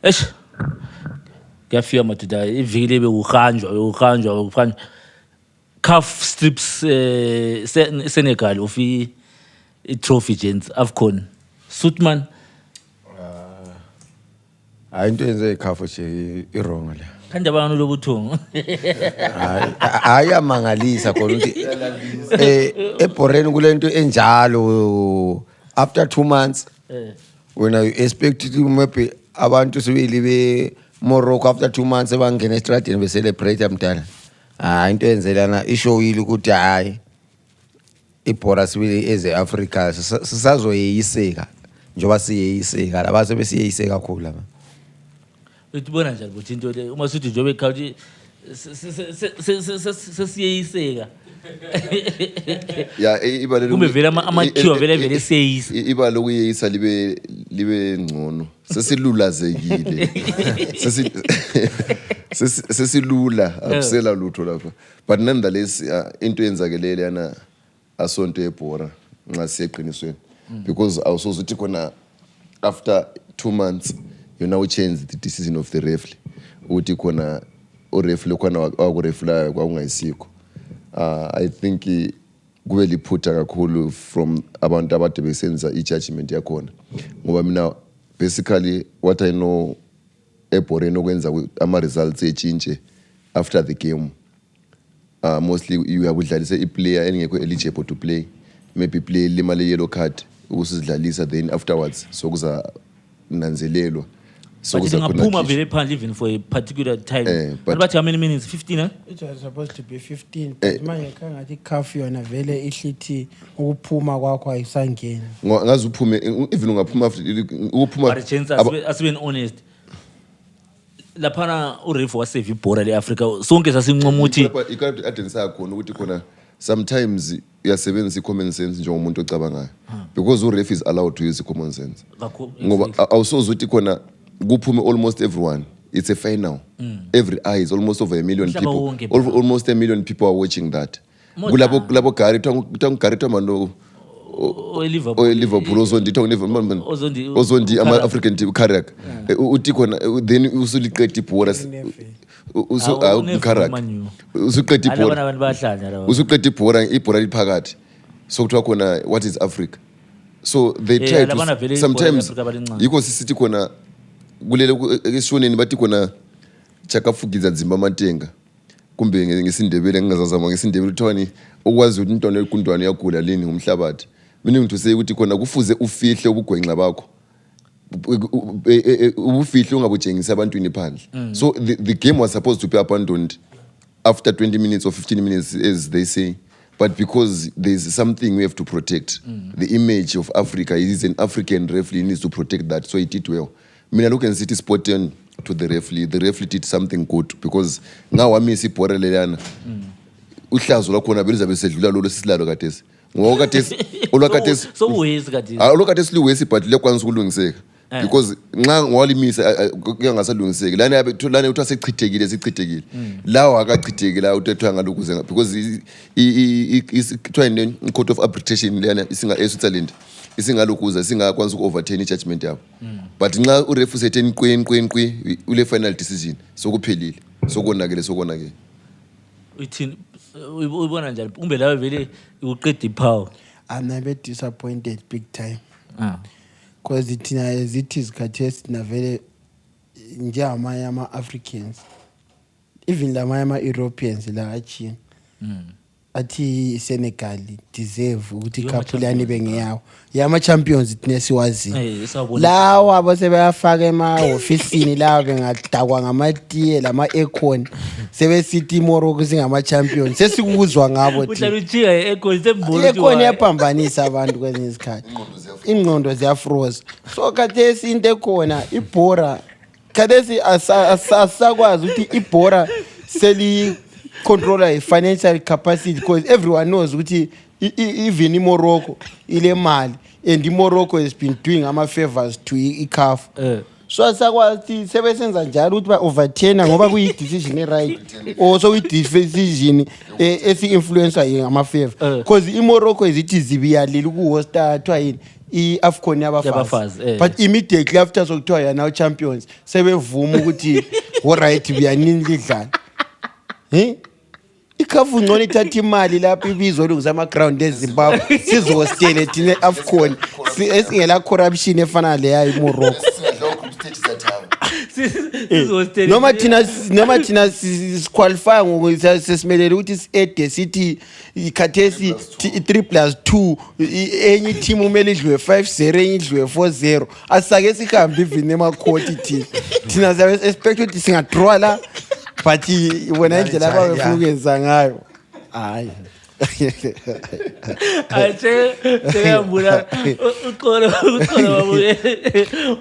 Eish, kuyafika madoda iviki bekuhanjwa calf strips Senegal of i-trophy gents AFCON Suitman hayi into yenze ikhafu nje irongo le kanti abantu lobuthungu hayi amangalisa khona ukuthi eBoreni kulento enjalo after 2 months when I expect to maybe abantu sebelibe Morocco after 2 months ebangena estradini be celebrate amdala hayi into yenzelana ishow yile ukuthi hayi ibhora sibili eze Africa sisazoyeyiseka njoba siyeyiseka labaso besiyeyiseka kakhulu laba utibona njani ukuthi into le uma sithi njobe ekhawuthi sesiyeyiseka ya ibalelo kumbe vele amakhiwa vele siyeyisa ibalo kuyeyisa libe ngcono sesilulazekile sesilula akusela lutho lapha but nonetheless into yenzakelele yana asonto ebhora nxa siyeqinisweni because awusozuthi khona after 2 months you now change the decision of the referee uthi khona ureferee khona wakurefulayo kwakungayisikho I think kube liphutha kakhulu from abantu abade besenza ijudgment yakhona ngoba mina basically what I know eBoreni okwenza ama results etshintshe after the game mostly you have udlalisa iplayer engekho eligible to play maybe play limale yellow card ukusidlalisa then afterwards sokuza nanzelelwa so ngaphuma vele phandle even for a particular time but how many minutes 15 it was supposed to be 15 but manje kangathi CAF yona vele ihlithi ukuphuma kwakho ayisangena ngazi uphume even ungaphuma after ukuphuma but chance asibe honest laphana uref wasave ibhora leAfrica sonke sasinqoma ukuthi ikarabhi adensa khona ukuthi khona sometimes uyasebenzisa common sense njengomuntu ocabangayo because uref is allowed to use common sense ngoba awusozuthi khona kuphume almost everyone it's a final every eye is almost over 1 million people almost 1 million people are watching that kulabo Gary Gary Tomando Liverpool ozondi ama African team Karak uthi khona then usuliqeda ibhora Karak usuqeda ibhora usuqeda ibhora liphakathi so kuthiwa khona what is Africa so they try to sometimes yiko sisithi khona kulele esishoneni bathi khona chakafugiza dzimba matenga kumbe ngesindebele ngingazazama ngesindebele uthwani okwazi ukuthi intwana ekundwana yagula lini ngumhlabathi mina ngithu ukuthi khona kufuze ufihle ubugwenxa bakho ubufihle ungabutshengisa abantwini phandle so the game was supposed to be abandoned after 20 minutes or 15 minutes as they say but because there is something we have to protect the image of Africa is an African referee needs to protect that so he did well mina look and city spot on to the referee did something good because now wamisa ibhora lelana uhlazo lakhona belizabe sedlula lo sisilalo kadesi ngoba kadesi olwakadesi so uwesi kadesi olwakadesi liwesi but lekwanisa ukulungiseka because nxa ngwalimisa kuyangasalungiseki lana uthi sichithekile lawo akachitheki la uthethwa ngalokuze because i court of arbitration lana isinga eSwitzerland isingalokuza singakwanisa uku-overturn i-judgment yabo but nxa urefu sethe nkqi ule final decision sokuphelile sokonakele uthini uyibona njani kumbe lawe vele uqeda iphawu I'm a disappointed big time because thina ezithi zikhathesi na vele njengama yama Africans even lama Europeans la achi athi Senegal deserve ukuthi ikhaphulani bengeyawo yama champions tinesiwazi lawo abasebeyafaka ema-ofisini lawo bengadakwa ngamatiye lama econ sebesithi Morocco singama champions sesikuzwa ngabo uhlalutshiya econ sembolo econ yaphambanisa abantu kwezinye isikhathi ingqondo ziyafroza so khathesi into ekhona ibhora khathesi asakwazi ukuthi ibhora seli controller a financial capacity because everyone knows ukuthi even in Morocco ile mali and Morocco has been doing ama favors to iCAF so asakwazi sebesenza njalo ukuthi ba overturn ngoba kuyi decision right or so with decision esi influencer ngama favor because iMorocco izithi zibiyalile ku hosta athwa yini i-AFCON yabafazi Yabafazi, but immediately after sokuthiwa ya now champions sebevuma ukuthi alright buyanini lidlala ikhafu ngcono ithatha imali lapho ibizwa olungisa ama-ground eZimbabwe sizostele thina i-AFCON esingela corruption efana leyayo iMorocco noma thina siqualify ngokuthi sesimelele ukuthi si-ede sithi ikhathesi 3+2 enye team umele idliwe 5-0 enye idliwe 4-0 asake sihambe even emakhoti thina siyabe expect ukuthi singadraw la but wena indlela abafuna ukwenza ngayo hayi Ache seyambula uqolo babuye.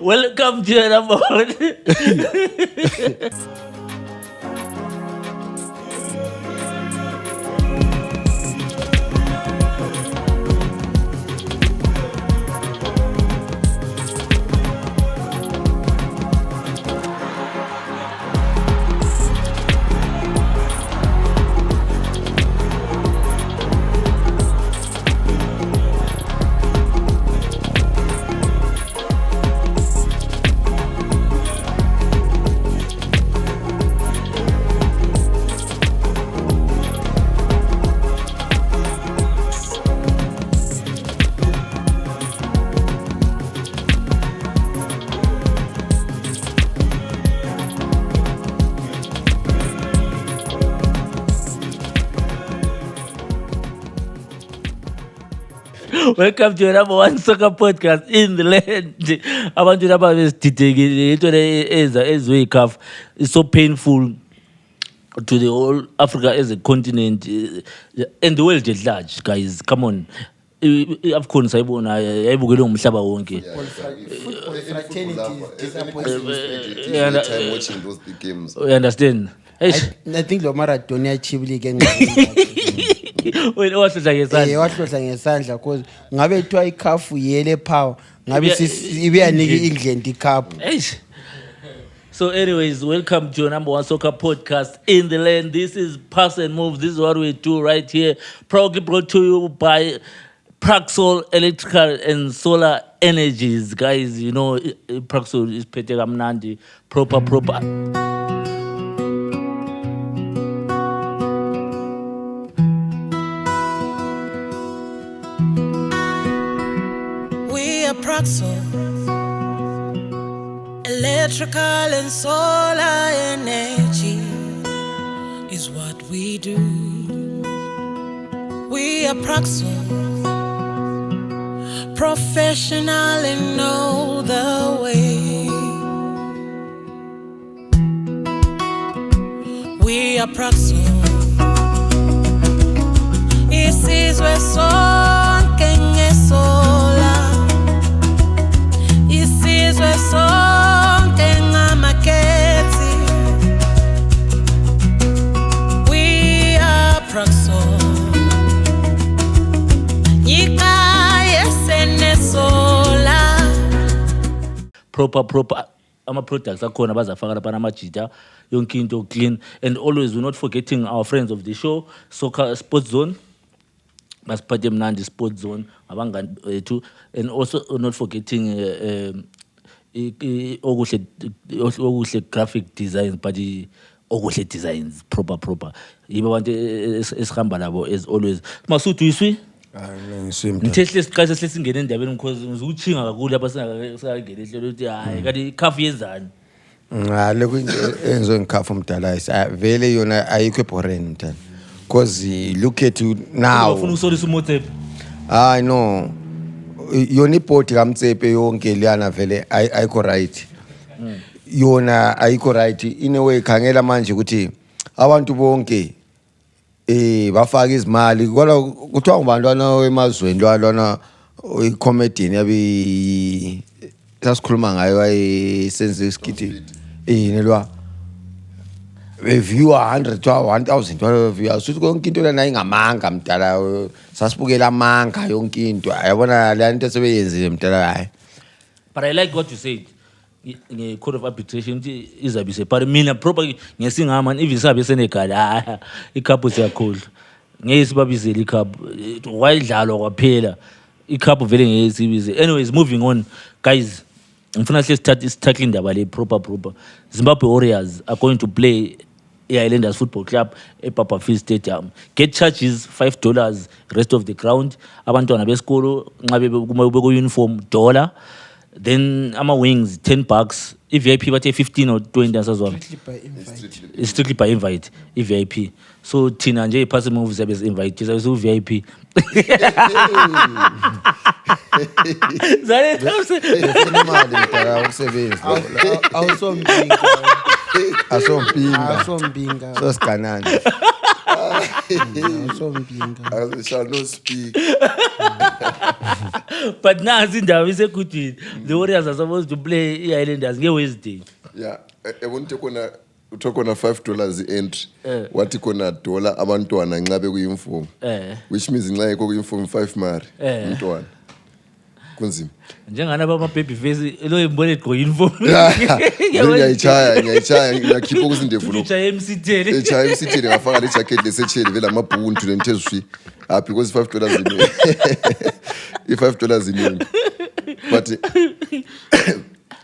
Welcome to your number one. Welcome to your number one soccer podcast in the land. Abantu laba besididekile into ezwe iCAF is so painful to the whole Africa as a continent and the world at large, guys. Come on. AFCON sayibona yayibukele umhlaba wonke. Time watching those big games. You understand? I think lo Maradona chibli ke wena wahlohla ngesandla wahlohla ngesandla cause ngabe ethiwa ikhafu yele power ngabe ibiyanika England icup. So anyways, welcome to your number one soccer podcast in the land. This is Pass and Move. This is what we do right here. Proudly brought to you by Praxol Electrical and Solar Energies. Guys, you know, Praxol is pete kamnandi. Proper. Praxol Electrical and Solar Energy is what we do. We are Praxol, professional and know the way. We are Praxol. This is where son can get solar. We are Praxol. Proper ama-products akhona bazafaka lapha namajita yonke into clean, and always we're not forgetting our friends of the show, Soccer Sports Zone. Basiphathe mnandi Sports Zone abangani bethu, and also not forgetting okuhle graphic designs, but okuhle designs proper yibo abantu esihamba labo as always. Masudu iswi ngithethe siqase sesingene endabeni because ngizuthinga kakhulu lapha singakangena ehlelo ukuthi hayi kanti ikhafu yenzani. Ngale kwinto enziwe ngikhafu mdala vele yona ayikho eBoren mdala, because look at you now. Ufuna usolisa uMotsepe? I know yona ipoti kaMtsepe yonke liyana vele ayikho right. Yona ayikho right in a way. Khangela manje ukuthi abantu bonke bafaka izimali kodwa kuthiwa ngubantwana emazweni lwana icomedy yabi sasikhuluma ngayo ayisenze iskiti nelwa viewer 100 to 1000 viewers suthi konke into lana ingamanga mdala sasibukela amanga yonke into ayabona le nto sebeyenzile mdala hayi. But I like what you said. Nge-code of arbitration izabe separi mina proper ngesingama even sabe Senegal icup siyakhohlwa ngeke sibabizele icup wayidlalwa kwaphela icup vele ngeke sibize. Anyways, moving on, guys. Ngifuna hle sithathe indaba le proper. Zimbabwe Warriors are going to play Islanders Football Club eBarberfield Stadium. Get charges $5, rest of the ground. Abantwana besikolo nxa beko uniform $1. Then ama wings $10. VIP bathe 15 or 20 asazwana. It's strictly by invite. VIP. So thina nje iphasi moves yabe invite. Sizabe VIP. Zale Ufuna imali mdala ukusebenza. Awusombinga. Asompinga. Awusombinga. Sosiganana. Awusombinga. I shall not speak. But now indaba isekudini. The Warriors are supposed to play i-Islanders nge-Wednesday. Yeah, I want to kona uthoka na $5 entry. Wathi kona $1 abantwana nxa bekuyinform. Which means nxa yekho kuyinform 5 mari. Umntwana. Kunzima. Njengana baba baby face lo imbone egqoka uniform. Ngiyayitshaya ngiyakhipha kuzindevulo. Ucha MCT. Echa MCT ngafaka le jacket lesecheli vela amabhuntu lentezwi. Because $5 in. $5 in. But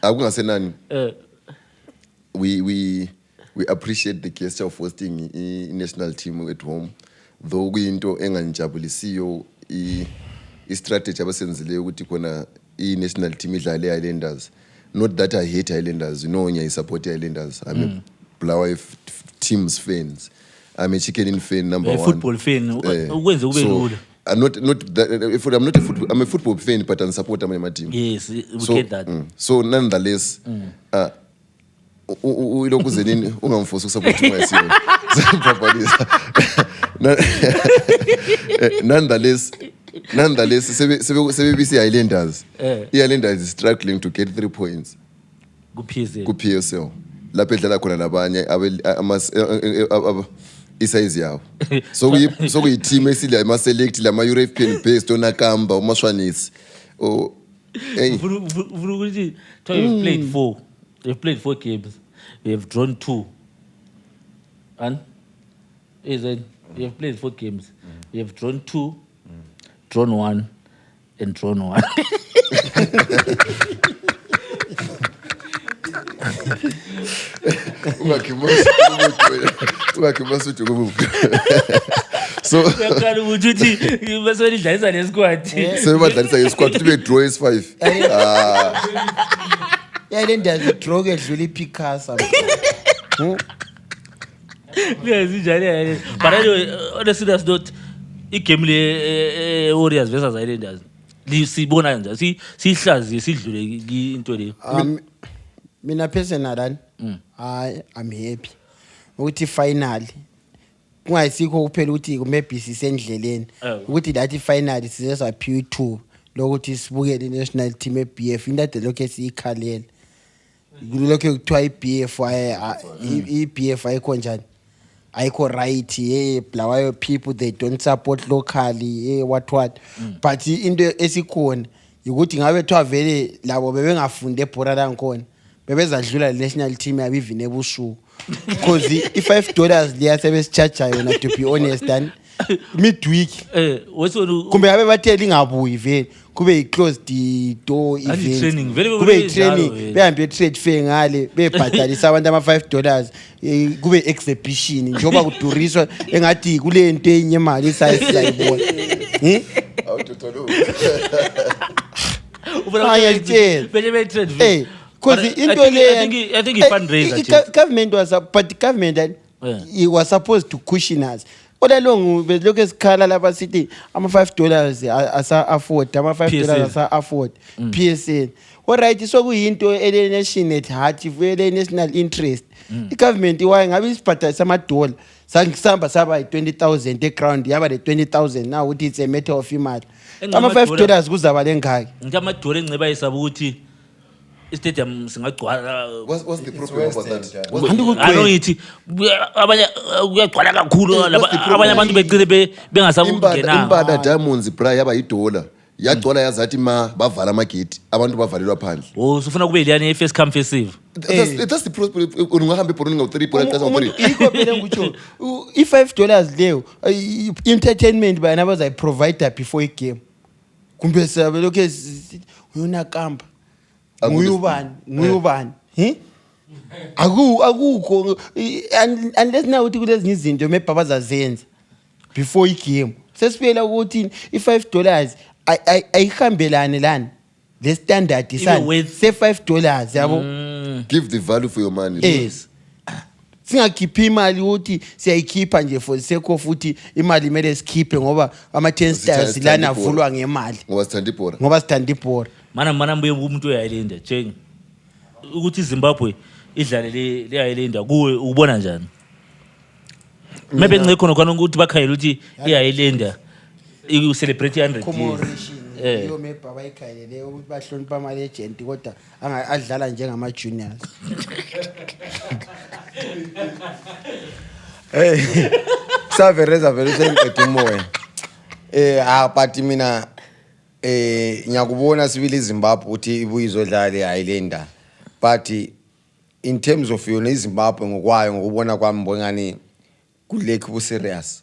akungasenani. We appreciate the gesture of hosting the national team at home. Though kuyinto enganjabulisiyo strategy abasenzile ukuthi kona national team idlale Islanders. Not that I hate Islanders, I support Islanders. I'm a Blawa team's fans. I'm a chicken fan number one. Football fan. Ukwenze kube lula. I'm not that, I'm a football fan, but I support my team. Yes, we get that. So nonetheless, uloku zenini ungamfosa ukusupport myself. Nonetheless, sebebisi Islanders. Islanders is struggling to get 3 points. Ku PSL. Lapho edlala khona labanye isize yawo. So we team esile ama select lama European based onakamba umashwanisi. Oh, hey. You've played 4 games. We have drawn 2. And you have played 4 games. We have drawn 2, drawn 1, and drawn 1. So squad to be draw is 5. Islanders draw edlula iPicasa. But anyway, on a serious note, igame le Warriors versus Islanders. Sibona nje sihlazi sidlule into le. Mina personally I'm happy ukuthi finally kungayisikho kuphela ukuthi maybe sisendleleni ukuthi lathi finally sizaphiwa ithuba lokuthi sibukele national team eBF into lokho esiyikhalela lokho kuthiwa iBF iBF ayikho njani ayikho right Blawayo people they don't support locally what but into esikhona ukuthi ngabe thwa vele labo bebengafunde ebhora lankhona bebezadlula national team yabe even ebusuku because $5 liya sebesicharge yona to be honest and midweek kumbe abe batheli ngabuyi vele kube closed the door event kube training behambe trade fair ngale bebhadalisa abantu $5 kube exhibition njoba kuduriswa engathi kule nto enye imali isayibona because I think fundraiser. Government was, but the government it was supposed to cushion us. All along, we look at Kala Lava City. I'm $5 as I afford. I'm $5 as I afford. PSN. All right, so we into alienation at heart, if we national interest. The government, why have we spent some $1? Samba saba 20,000 the crown. The other 20,000 now. It's a matter of image. I'm $5 kuzaba lengai. Ngama dole ngceba isabuthi. Stadium singagcwala. What's the problem about that? I know it. Abanye kuyagcwala kakhulu abanye abantu becile bengasabungena. Imbada Diamonds price yaba $1. Yagcwala yazathi bavala amagate abantu bavalelwa phandle. Oh, sifuna kube liyani first come first serve. That's the problem. Ungahambe ebholweni ngo3 Iko phela ngitsho $5 leyo entertainment bayana bazayiprovide before a game. kumbe siyabe lokhu uyonakamba nguyubani akukho unless na uthi kulezinye izinto mebhaba zazenza before igame sesibuyela ukuthi $5 ayihambelane lana le standard Ibe se $5 yabo Give the value for your money. yes singakhiphi imali ukuthi siyayikhipha nje for the sake of ukuthi imali imele sikhiphe ngoba ama-10 stars lana avulwa ngemali Ngoba sithanda ngoba sithanda ibhora mana mbuye umuntu uyayilinda Jeng ukuthi iZimbabwe idlale le Islander kuwe ubona njani maybe ngekho khona ukuthi bakhayela ukuthi iIslander iku celebrate 100 years commemoration yo mebha bayikhayelele ukuthi bahlonipha ama legend kodwa adlala njengama juniors Savereza vele sengiqeda umoya. But mina ngiyakubona sibili iZimbabwe ukuthi ibuye izodlala eIslander. But in terms of yona iZimbabwe ngokwayo ngokubona kwami ngibongani kulekho ku serious.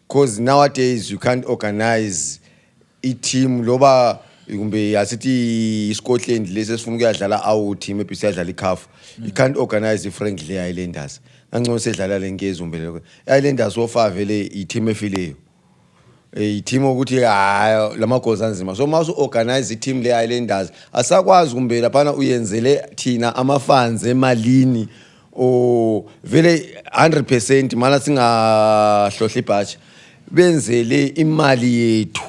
Because nowadays you can't organize a team loba kumbe asithi iScotland lesi sifuna ukuyadlala out maybe siyadlala iCAF. You can't organize friendly Islanders. Angcono sedlala lenkezi lokho. Islanders sofa vele i-team efileyo. I-team ukuthi hayi lamagoals anzima. So mawusu organize i-team le Islanders asakwazi kumbe lapha uyenzele thina ama-fans emalini o vele 100% mana singahlohla ibhaji benzele imali yethu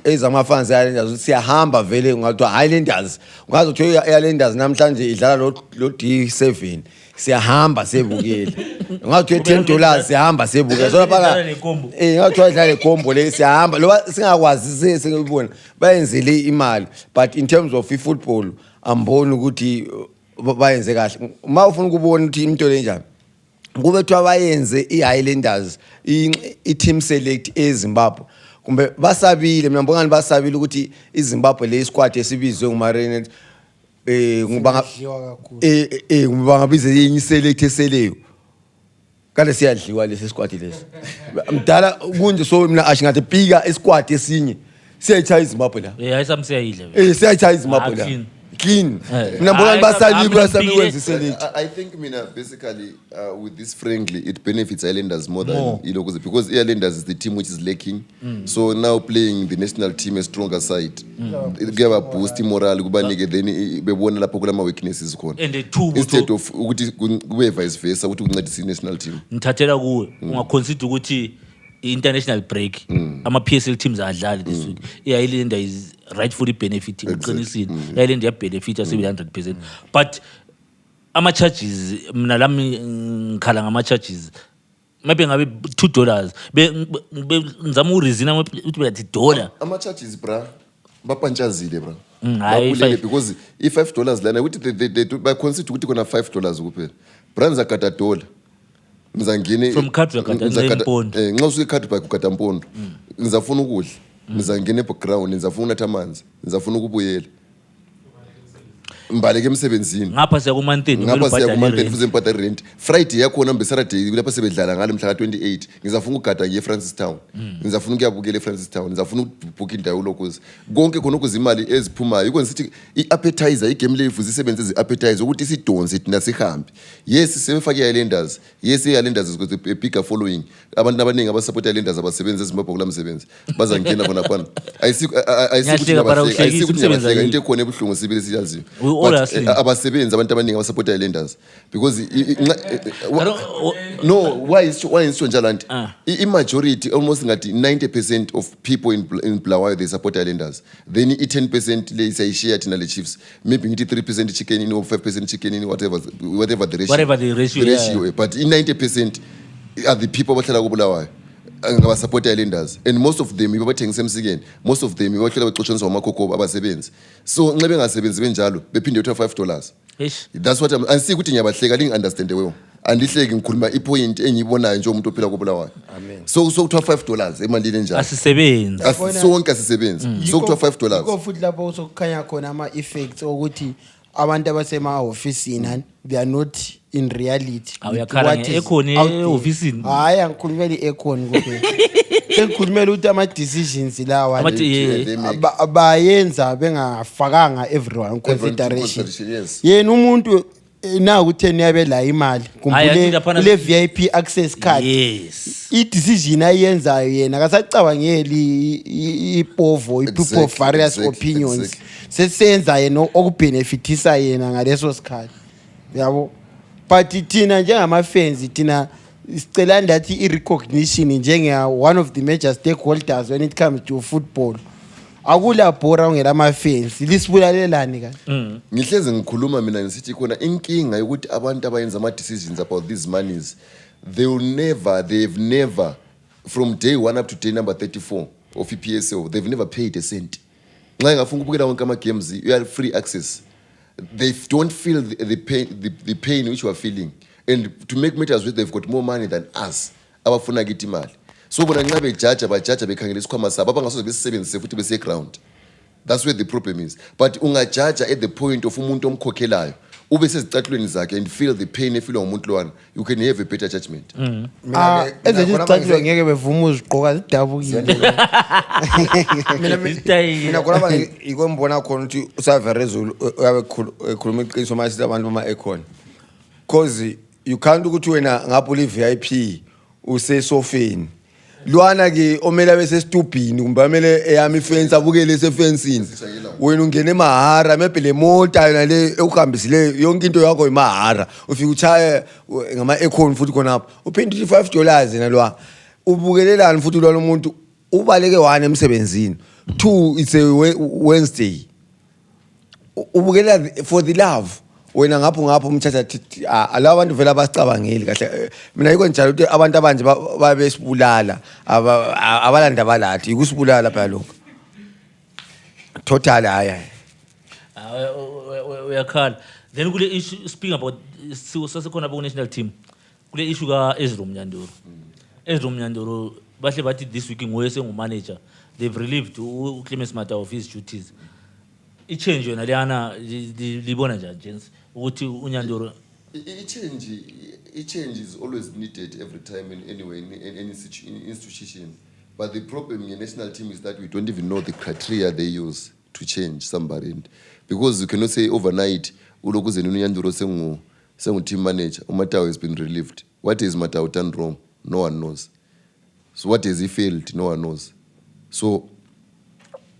ezama-fans e-Islanders siyahamba vele ungathiwa Islanders ungazi ukuthi i-Islanders namhlanje idlala lo D7 siyahamba sebukele ungathi $10 siyahamba sebukele so lapha ngathi idlala ikombo le siyahamba loba singakwazi sengibona bayenzele imali but in terms of football amboni ukuthi bayenze kahle uma ufuna ukubona ukuthi into le njani kube thiwa bayenze iHighlanders i-team select eZimbabwe kumbe basabile mina ngibona basabile ukuthi iZimbabwe le squad esibizwe nguMarine bangabize yenye select eseleyo kale siyadliwa lesi squad lesi mdala kunje so mina ashingathi pika esquad esinye siyayitshaya iZimbabwe la ayisamsiyayidla siyayitshaya iZimbabwe la clean mina ngibona basabi wenza select I think mina basically with this friendly it benefits Islanders more than because Islanders is the team which is lacking so now playing the national team a stronger side it give a boost morale kubanike then bebona lapho kulama weaknesses khona instead of ukuthi kube vice versa ukuthi uncedise national team ngithathela kuwe ungaconsider ukuthi international break ama-PSL teams adlali this week iIslander is rightfully benefiting uqinisile iIslander benefit asibe 100% but ama-charges mina lami ngikhala ngama-charges maybe ngabe $2 ngizama urizina ukuthi bathi $1 ama-charges bra bapantshazile bra hayi because i$5 lana ukuthi they consider ukuthi kona $5 kuphela brands akata $1 ngizangine from country akata nxa usuke country ukata mpondo ngizafuna ukudla ngizangine background ngizafuna unatha amanzi ngizafuna ukubuyela mbaleke emsebenzini ngapha siya kuMantini fuze mpata rent Friday yakhona mbe Saturday lapha sebedlala ngale mhla ka28 ngizafuna ukugada ngiye Francistown ngizafuna ukuyabukela eFrancistown ngizafuna ukubook indawo lokuze konke khona ukuzimali eziphumayo ikho nisithi iappetizer igame leyo fuze isebenze izappetizer ukuthi isidonse thina sihambe yes sebefake iIslanders yes iIslanders is got a bigger following abantu abaningi abasupport iIslanders abasebenza eZimbabwe kulamsebenzi bazangena khona khona ayisikuthi nabahleka into ekhona ebuhlungu sibili siyaziyo abasebenzi abantu abaningi abasupport iIslanders because no why is Njalanti i-majority almost ngathi 90% of people in Bulawayo they support Islanders then i-10% le sayishare thina le Chiefs maybe ngithi 3% chicken in or 5% chicken in whatever the ratio but i-90% are the people abahlala ku Bulawayo ngabasupport iIslanders and most of them ibathengisa emsikeni most of them ibahlala baxotshaniswa amakhokho abasebenzi so nxa bengasebenzi benjalo bephinde uthatha $5 that's what ansi ukuthi ngiyabahleka lingi understand wewe andihleki ngikhuluma ipoint engiyibonayo nje umuntu ophila kuBulawayo so kuthiwa $5 emalini enjalo asisebenzi sonke asisebenzi so kuthiwa $5 ko futhi lapho sokukhanya khona ama effects ukuthi abantu abasema office they are not in reality. Awuyakhala What is nge-aircon out there. ehhovisini. Hayi angikhulumeli i-aircon kuphela. Sengikhulumela ukuthi ama-decisions lawa bayenza bengafakanga everyone consideration. Yes. Yena umuntu na ukuthi niyabe la imali Hayi, kumbule yathi laphana- kule VIP access card. Yes. I-decision ayenzayo yena akasacabangeli ipovo i-proof of various opinions. Exactly. Sesenza yena okubenefitisa yena ngaleso sikhathi. Yabo. But thina njengama-fans thina sicela ndathi i-recognition njenge one of the major stakeholders when it comes to football. Akula bhora ungela ama-fans lisibulalelani kahle. Ngihleze ngikhuluma mina ngisithi khona inkinga ukuthi abantu abayenza ama-decisions about these monies they've never from day 1 up to day number 34 of EPSL they've never paid a cent. Nxa ngafuna ukubukela wonke ama-games you have free access. They don't feel the pain which we are feeling, and to make matters worse they've got more money than us abafuna kithi imali. So bona nxa bejaja bekhangela isikhwama sabo abangasoze besisebenzise futhi bese-ground. That's where the problem is. But ungajaja at the point of umuntu omkhokhelayo ube sezicathulweni zakhe and feel the pain efilwa ngumuntu lowana, you can have a better judgment. Ezenye izicathulo ngeke bevuma uzigqoka zidabukile. Mina khona ikombona khona ukuthi usaverezulu uyabe ekhuluma iqiniso manje abantu bama-aircon. Because you can't ukuthi wena ngapho li-VIP usesofeni. Lwana ke omela besesitubhini kumbe amele eyami ifence abukele esefensini. Wena ungene emahara maybe le mota yona le ukuhambisile yonke into yakho imahara. Ufika uchaye ngama-aircon futhi khona apha. Uphinde $5 yena lwa. Ubukelelani futhi lwa umuntu ubaleke 1 emsebenzini. 2 it's a Wednesday. Ubukela for the love. Wena ngapho umthatha ala abantu vela abasicabangeli kahle. Mina yiko njalo ukuthi abantu abanje babesibulala abalanda abalathi ikusibulala phela lokho. Total haya. Uyakhala. Then kule issue speaking about sasekhona ku national team. Kule issue ka Ezro Mnyandoro. Ezro Mnyandoro bahle bathi this week ngoye sengumanager. They've relieved uClemens Mata of his duties. I-change yona leyana libona njani Jens ukuthi uNyandoro I-change is always needed every time in any institution, but the problem in the national team is that we don't even know the criteria they use to change somebody, because you cannot say overnight ulokuzeni uNyandoro sengu team manager uMatao has been relieved. What is Matao done wrong? No one knows. So what has he failed? No one knows. So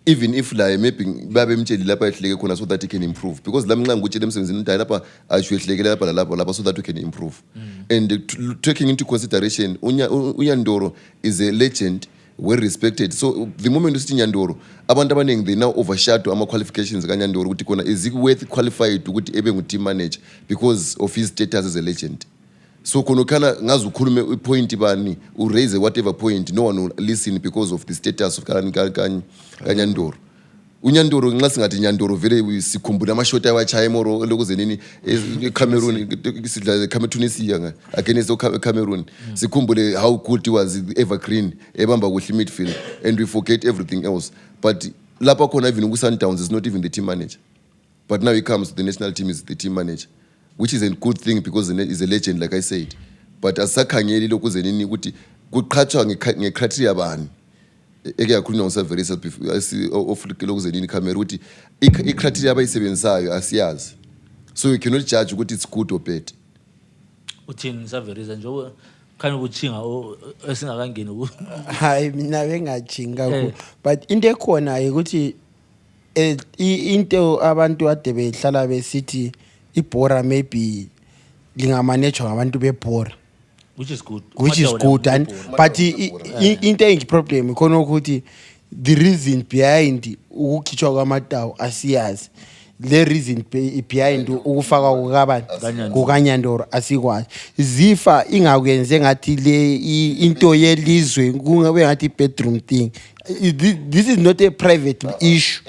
even if like maybe babe mtsheli lapha ehleke khona so that he can improve, because la mnqa ngutshela emsebenzini uthi lapha ashuhlekele lapha so that we can improve. And taking into consideration uNyandoro is a legend, well respected. So the moment usithi Nyandoro abantu abaningi they now overshadow ama qualifications kaNyandoro ukuthi khona is he worth qualified ukuthi ebe ngu team manager because of his status as a legend. So konokana ngazi ukhulume point bani u raise whatever point, no one will listen because of the status of kaNyandoro. uNyandoro nxa singathi Nyandoro vele sikhumbula amashoti awachaya emoro lokuze nini eCameroon sidla Tunisia against Cameroon. Sikhumbule how good he was evergreen ebamba kuhle midfield, and we forget everything else. But lapha khona even uSundowns is not even the team manager, but now he comes to the national team is the team manager, which is a good thing because he's a legend like I said. But asakhangeli lokuze nini ukuthi kuqhathwa ngecriteria bani eke yakhulunywa nguSaverisa lokuze nini Cameroon ukuthi icriteria abayisebenzayo asiyazi, so you cannot judge ukuthi it's good or bad. uthini Saverisa nje khanya ukuchinga esingakangeni Hayi mina bengajinga ku, but into ekhona ukuthi into abantu ade behlala besithi ibhora maybe lingamanejwa ngabantu bebhora, which is good, and but into engi problem ikhona ukuthi the reason behind ukukhitshwa kwaMatao asiyazi, le reason behind ukufaka kukaNyandoro asikwazi. Zifa ingakwenze ngathi le into yelizwe kungabe ngathi bedroom thing. This is not a private issue.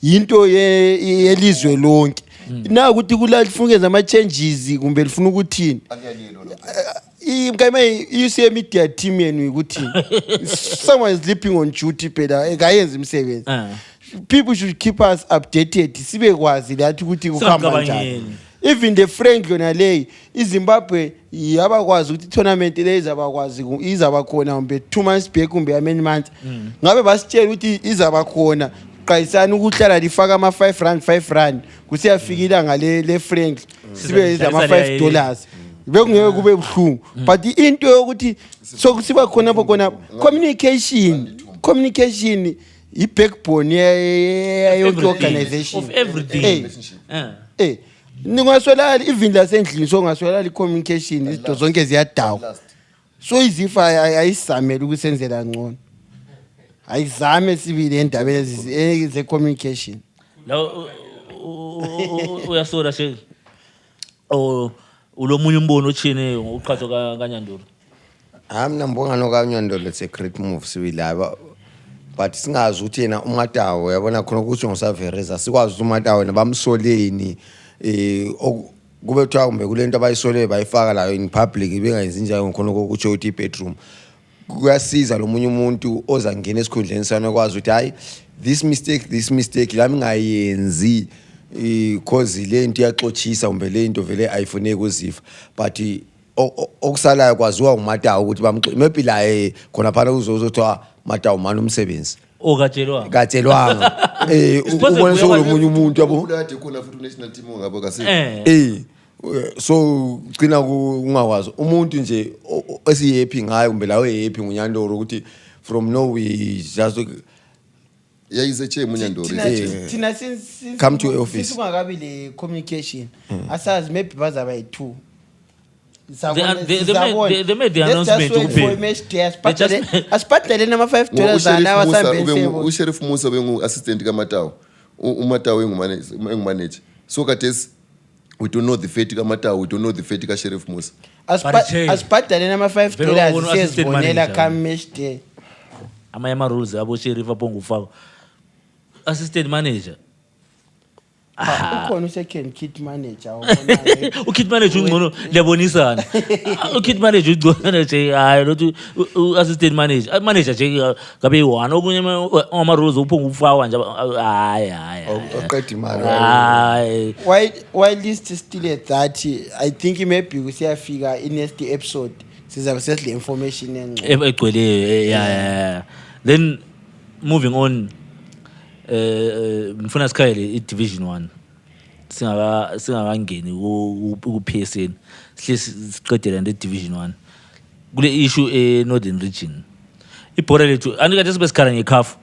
Into yelizwe lonke. Na ukuthi kula lifungenza ama changes kumbe lifuna ukuthini. You see a media team yenu ukuthi someone is sleeping on duty phela akayenza umsebenzi. People should keep us updated sibe kwazi lathi ukuthi kuhamba njani. even the Frank yona leyi iZimbabwe yabakwazi ukuthi tournament le izaba khona umbe 2 months back kumbe ameni months ngabe basitshela ukuthi izaba khona qayisana ukuhlala lifaka ama 5 rand kusiyafika ilanga le Frank sibe izama $5 bekungeke kube buhlungu but into yokuthi sokusiba khona khona communication i-backbone yonke organization of everything. ningaswelali even lasendlini so ngaswelali communication izinto zonke ziyadawa so izifa ayizamela ukusenzela ngcono ayizame sibili endabeni ze communication la uyasola she ulomunye umbono othini uqhathwa kaNyandolo. Mina mbonga nokaNyandolo it's a great move sibilaba but singazi ukuthi yena uMatawu yabona khona ukuthi ngosavereza sikwazi ukuthi uMatawu nabamsoleni kube kuthiwa kumbe kulento abayisole bayifaka layo in public bengayenzi njalo khona ukuthi uthi i-bedroom kuyasiza lo munye umuntu ozangena esikhundleni sana kwazi ukuthi hayi this mistake lami ngayenzi because lento iyaxochisa kumbe lento vele ayifuneki uzifa but okusalayo kwaziwa uMatawu ukuthi bamxoxe maybe la khona phana uzozothiwa Matawu manje umsebenzi katshelwanga ubona so lo munye umuntu yabo ulade khona futhi national team ngabo kase so ugcina ungakwazi umuntu nje esihappy ngayo kumbe lawe happy nguNyandolo ukuthi from nowhere just yayize che muNyandolo thina since come to office singakabi le communication asazi maybe bazaba yi2 They made the announcement asibhadale nama $5 alawa sambensebo uSheriff Musa bengu assistant kaMatawu uMatawu engumanager so kathesi we don't know the fate kaMatawu we don't know the fate kaSheriff Musa asibhadale nama $5 siyezibonela come match day ama rules abo Sheriff apongufaka assistant manager ukhona second kit manager ukit manager ungcono liyabonisana ukit manager ungcono nje hayi lothi assistant manager nje ngabe one okunye ama rules uphonga ufaka nje hayi oqeda imali why list still at that I think maybe kusiyafika in next episode sizabe sehle information engcono egcwele yeah then moving on ngifuna sikhayele i-division 1 singakangeni ku-PSN siqedela ne-division 1 kule issue Northern Region ibhora lethu andikathi sibe sikhala ngeCAF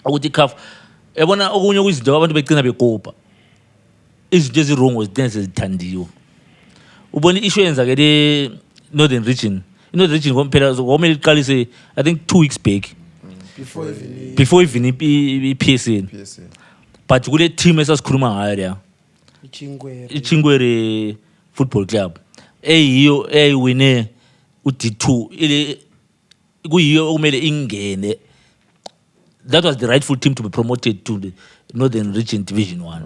ukuthi iCAF yabona okunye kuyizinto abantu begcina bekopa izinto ezirongo zidense zithandiwe ubona issue yenzakele Northern Region komphela komele iqalise I think 2 weeks back before even PSN but kule team esasikhuluma ngayo la iChingwere Football Club eyiyo eyiwine uD2 ile kuyiyo okumele ingene that was the rightful team to be promoted to the Northern Region Division 1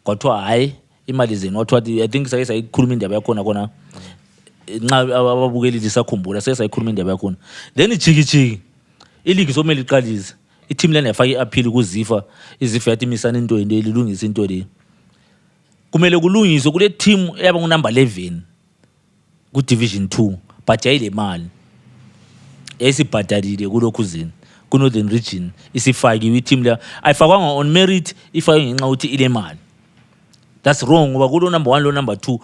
kodwa hayi imali zenu wathi I think sake sayikhuluma indaba yakho khona nxa ababukeli lisakhumbula sake sayikhuluma indaba yakho then ichiki iligi somele iqalise i-team lana yafaka i-appeal kuZifa iZifa yathi misana into ilungisa into le kumele kulungiswe kule team eyaba ngunumber 11 ku division 2 but yayile mali esibhadalile kulokhu zini ku Northern Region isifakiwe i-team la ayifakwanga on merit ifake ngenxa ukuthi ile mali that's wrong ngoba kulo number 1 lo number 2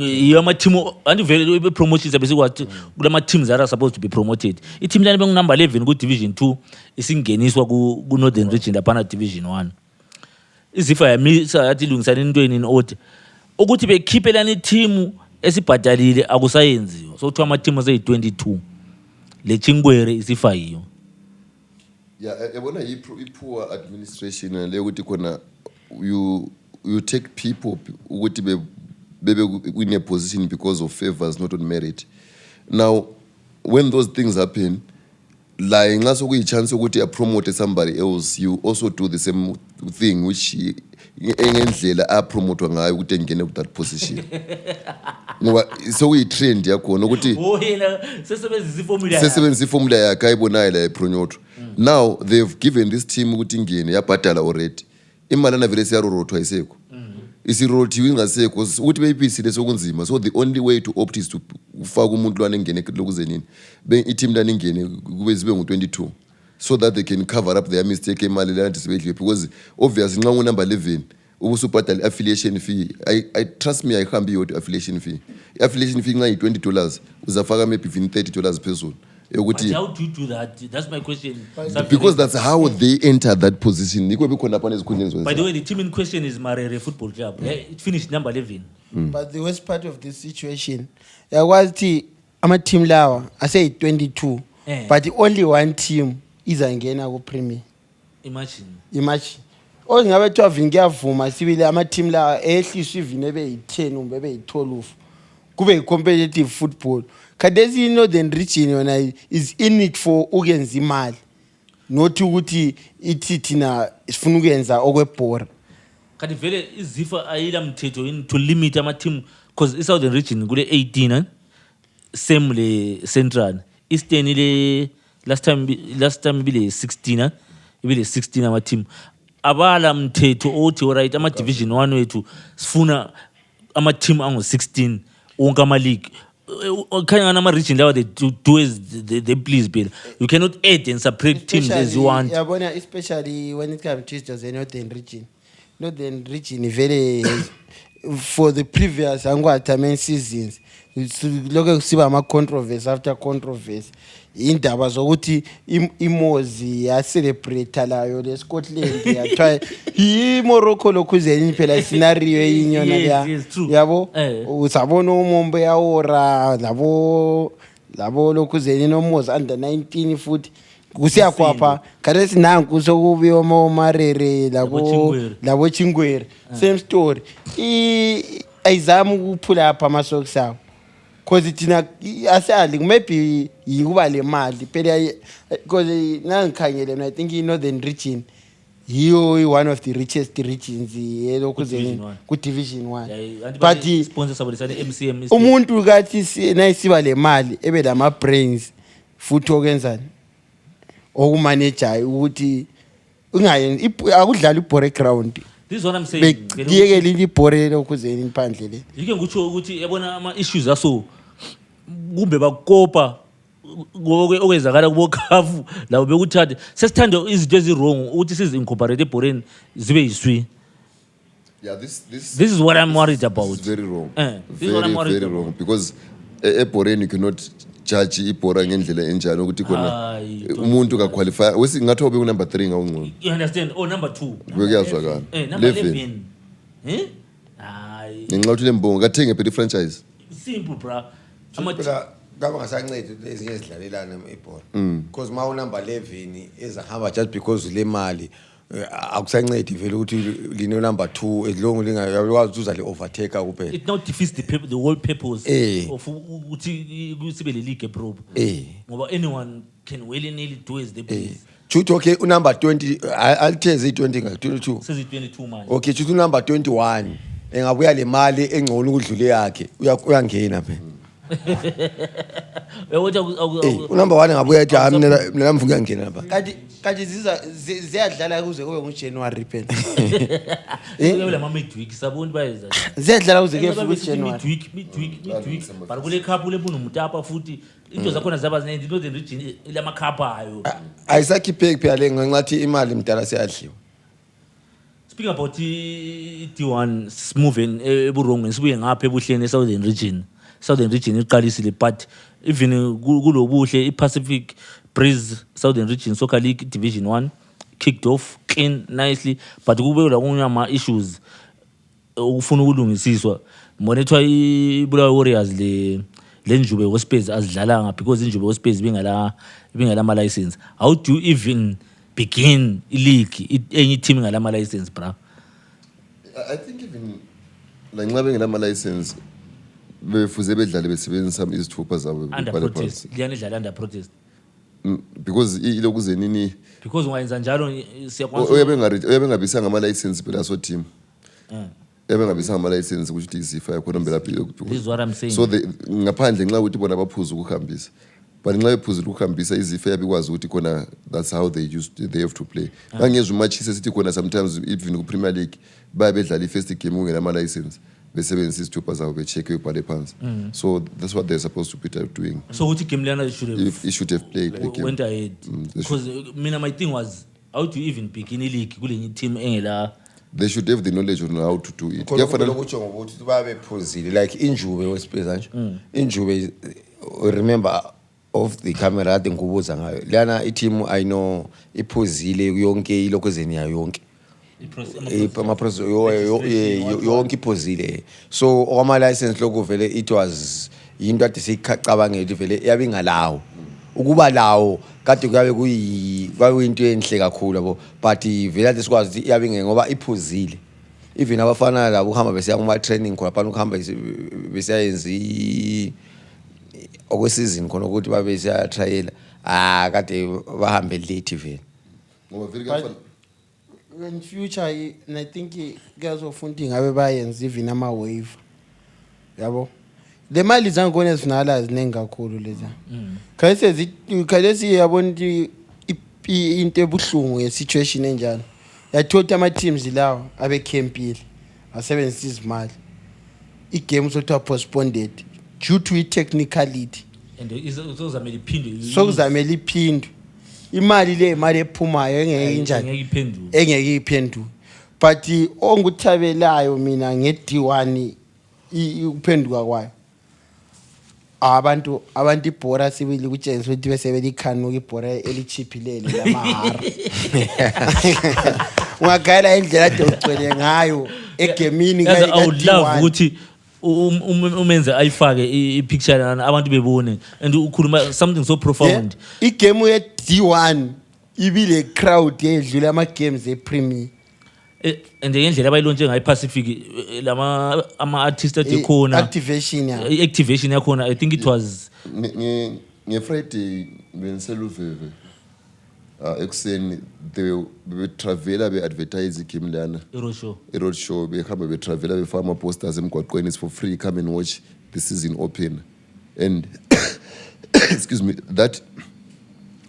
yama team and vele be promotions abesikwathi kulama teams that are supposed to be promoted i-team lana bengu number 11 ku division 2 isingeniswa ku Northern Region lapha division 1 iZifa yamisa yathi lungisana intweni in order ukuthi bekhiphelana i-team esibhadalile akusayenziwa so kuthiwa ama team aseyi22 le Chingwere isifakiwe yabona i-poor administration le ukuthi khona you take people ukuthi bebe in a position because of favors not on merit. Now when those things happen like nxa sokuyichance ukuthi promote somebody else you also do the same thing which engendlela apromote ngayo ukuthi engene ku that position ngoba so we trend yakhona ukuthi yena sesebenzisa formula yakhe ayibonayo la ePronyoto now they've given this team ukuthi ingene yabhadala already imali na vele siyarorothwa iseko isirotiwe ingasekho ukuthi beyipisile sokunzima. So the only way to opt is to ufaka umuntu lwana engene lokuzenini i-team lana ingene kube zibe ngu-22 so that they can cover up their mistake emali lana disibedliwe, because obviously nxa unumber 11 ubusubhadala affiliation fee, I trust me, ayihambi yodwa affiliation fee. I-affiliation fee nxa yi$20 uzafaka maybe even $30 phezulu. But how do you do that? That's my question. Because that's how they enter that position. By the way, the team in question is Marere Football Club. It finished number 11. But the worst part of this situation, I'm a team lawa, I say 22, but only one team is angena ku Premier. Imagine. Ngabe 12 ngiyavuma sibile ama team la ehliswa ivini ebe-10 umbe ebe-12 kube competitive football. Kadezi Northern Region yona is in it for ukuyenza imali, not ukuthi ithi thina sifuna ukuyenza okwebhora. Kanti vele izifa ayila mthetho to limit ama team, because iSouthern Region kule 18 same le Central, Eastern ile last time bile 16 ibile 16 ama team. Abala mthetho othi alright ama division 1 wethu sifuna ama team ango 16 wonke ama league. Kanya nama region lawa they do as they please, Bill. You cannot add and separate teams as you want. Yeah, especially when it comes to just the Northern Region. Northern Region very for the previous seasons. Look kusiba ama controversy after controversy. Indaba zokuthi imozi ya celebrate layo le Scotland ya try Morocco lokuzeni phela scenario eyinyona ya yabo usabona umombe yaora labo lokuzeni nomozi under 19 futhi kusiya kwapha kare sinanku sokubiyo Marere labo Chingwere same story ayizama ukuphula apha amasocks awo. Because itina asali maybe yikuba le mali phela, because nangikhangele I think Northern Region yiyo one of the richest regions lokuzeni ku Division 1. But sponsor sabalisane MCM umuntu kathi nayisiba le mali ebe lama brains futhi okwenzani okumanager ukuthi ungayenzi akudlala ibhore ground. This is what I'm saying. Bekiyekela ibhore lokuzeni imphandle le. Yike ngikutsho ukuthi yabona ama issues aso kumbe bakopa okwenzakala kubo khafu labo bekuthatha sesithanda izinto ezirong ukuthi sizi incorporate ebhoreni zibe yiswi. Yeah, this is what I'm worried about. It's very wrong. This is what I'm worried about. Wrong, because ebhoreni you cannot judge ibhora ngendlela enjani ukuthi khona umuntu ka qualify wesi ngathi obe number 3 ngawungcono. You understand? Oh, number 2. Bekuyazwakala. Number 11. Hayi. Ngicela lembongo kathenge phe franchise. Simple bra. Phela kaba ngasancedo lezi ezidlalelana ebhola, because ma number 11 ezahamba just because le mali akusancedi vele ukuthi line number 2 as long lingakwazi uza le overtake kuphela. It now defeats the whole purpose of ukuthi kusibe le league probe. Ngoba anyone can willy-nilly do as they please. Chuthi okay number 20 alitheze i20 nga22 sezi 22 manje. Okay chuthi number 21 engabuya le mali engcono ukudlule yakhe uyangena phela. Number 1 ngabuya ethi mina mvuka ngena lapha. Kanti ziyadlala kuze kube ngoJanuary phela. Kule ma midweek saboni bayeza. Ziyadlala kuze kube January. Midweek. Bari kule cup le buno mutapa futhi into zakhona zaba zinendi Northern Region lama cup ayo. Ayisakhiphe phela le ngathi imali mdala seyadliwa. Speaking about D1 moving eburongweni sibuye ngapha ebuhleni eSouthern Region. Southern Region iqalisile, but even kulobuhle iPacific Breeze Southern Region Soccer League Division 1 kicked off clean nicely, but kube la kunyama issues ukufuna ukulungisiswa. Monethwa iBulawayo Warriors le Njube Hospitals azidlalanga because iNjube Hospitals bingala ama license. How do you even begin league any team ngala ama license bra? I think even la nxa bengela ama license befuze bedlale besebenzisa izithupha zabo under protest. Liyani dlala under protest. Because ilokuzenini because wayenza njalo siyakwazi uyabengabisanga ama license phela so team. Uyabengabisanga ama license ukuthi izifa yakho nombela phela. This is what I'm saying. So ngaphandle nxa ukuthi bona baphuza ukuhambisa but nxa bephuzile ukuhambisa izife yabikwazi ukuthi khona that's how they have to play ngangezwe uMachisa sithi khona sometimes even ku-Premier League bayabedlala i-first game kungenama-license besebenzisa izithupha zabo becheck ibhale phansi so that's what they're supposed to be doing. So which game lana He should have played the game. went ahead because my thing was how do you even begin a league kule team engela. They should have the knowledge on how to do it. khona lokutsho ngokuthi babephuzile like injube wesipeza nje injube remember of the camera ade ngikubuza ngayo lana i-team I know iphuzile yonke ilokhuzeni yayo yonke ama-process yonke iphuzile so okwama-license lokuvele it was yinto ade siyicabangela vele yabe ingalawo ukuba lawo kade kuyabe kuyinto enhle kakhulu yabo but vele ade sikwazi ukuthi yabe ngoba iphuzile even abafana labo ukuhamba besiya kuma-training khona phana ukuhamba besiyayenza okwesizini khona ukuthi babe siyatrayela kade bahambe late vele in future and I think kuyazofunda ngabe bayenza even ama-wave yabo le mali zangkhona ezifinala ziningi kakhulu leza khalesi yabona into ebuhlungu nge-situation enjalo yathola ama-teams lawo abekhempile asebenzisa izimali i-game sokuthiwa postponed due to i-technicality and sokuzamela iphindwe sokuzamela iphindwe imali le imali ephumayo engeke injani engeke iphendule but onguthabelayo mina nge-D1 ukuphenduka kwayo abantu ibhora sibili kutshengisa ukuthi besebele ikhanuka ibhora elichiphilele lamahara ungagayela indlela ade ugcwele ngayo egemini I would love ukuthi umenze ayifake i-picture abantu bebone and ukhuluma something so profound igame ye-D1 ibile crowd edlula ama-games e-Premier and ngendlela abayilontshe ngayo iPacific ama-artist ade khona activation yakhona I think it was nge-Friday bengiseluveve ekuseni betravela be-advertise igame lana i-road show behamba betravela befaka ama-posters emgwaqweni is for free come and watch the season open and excuse me that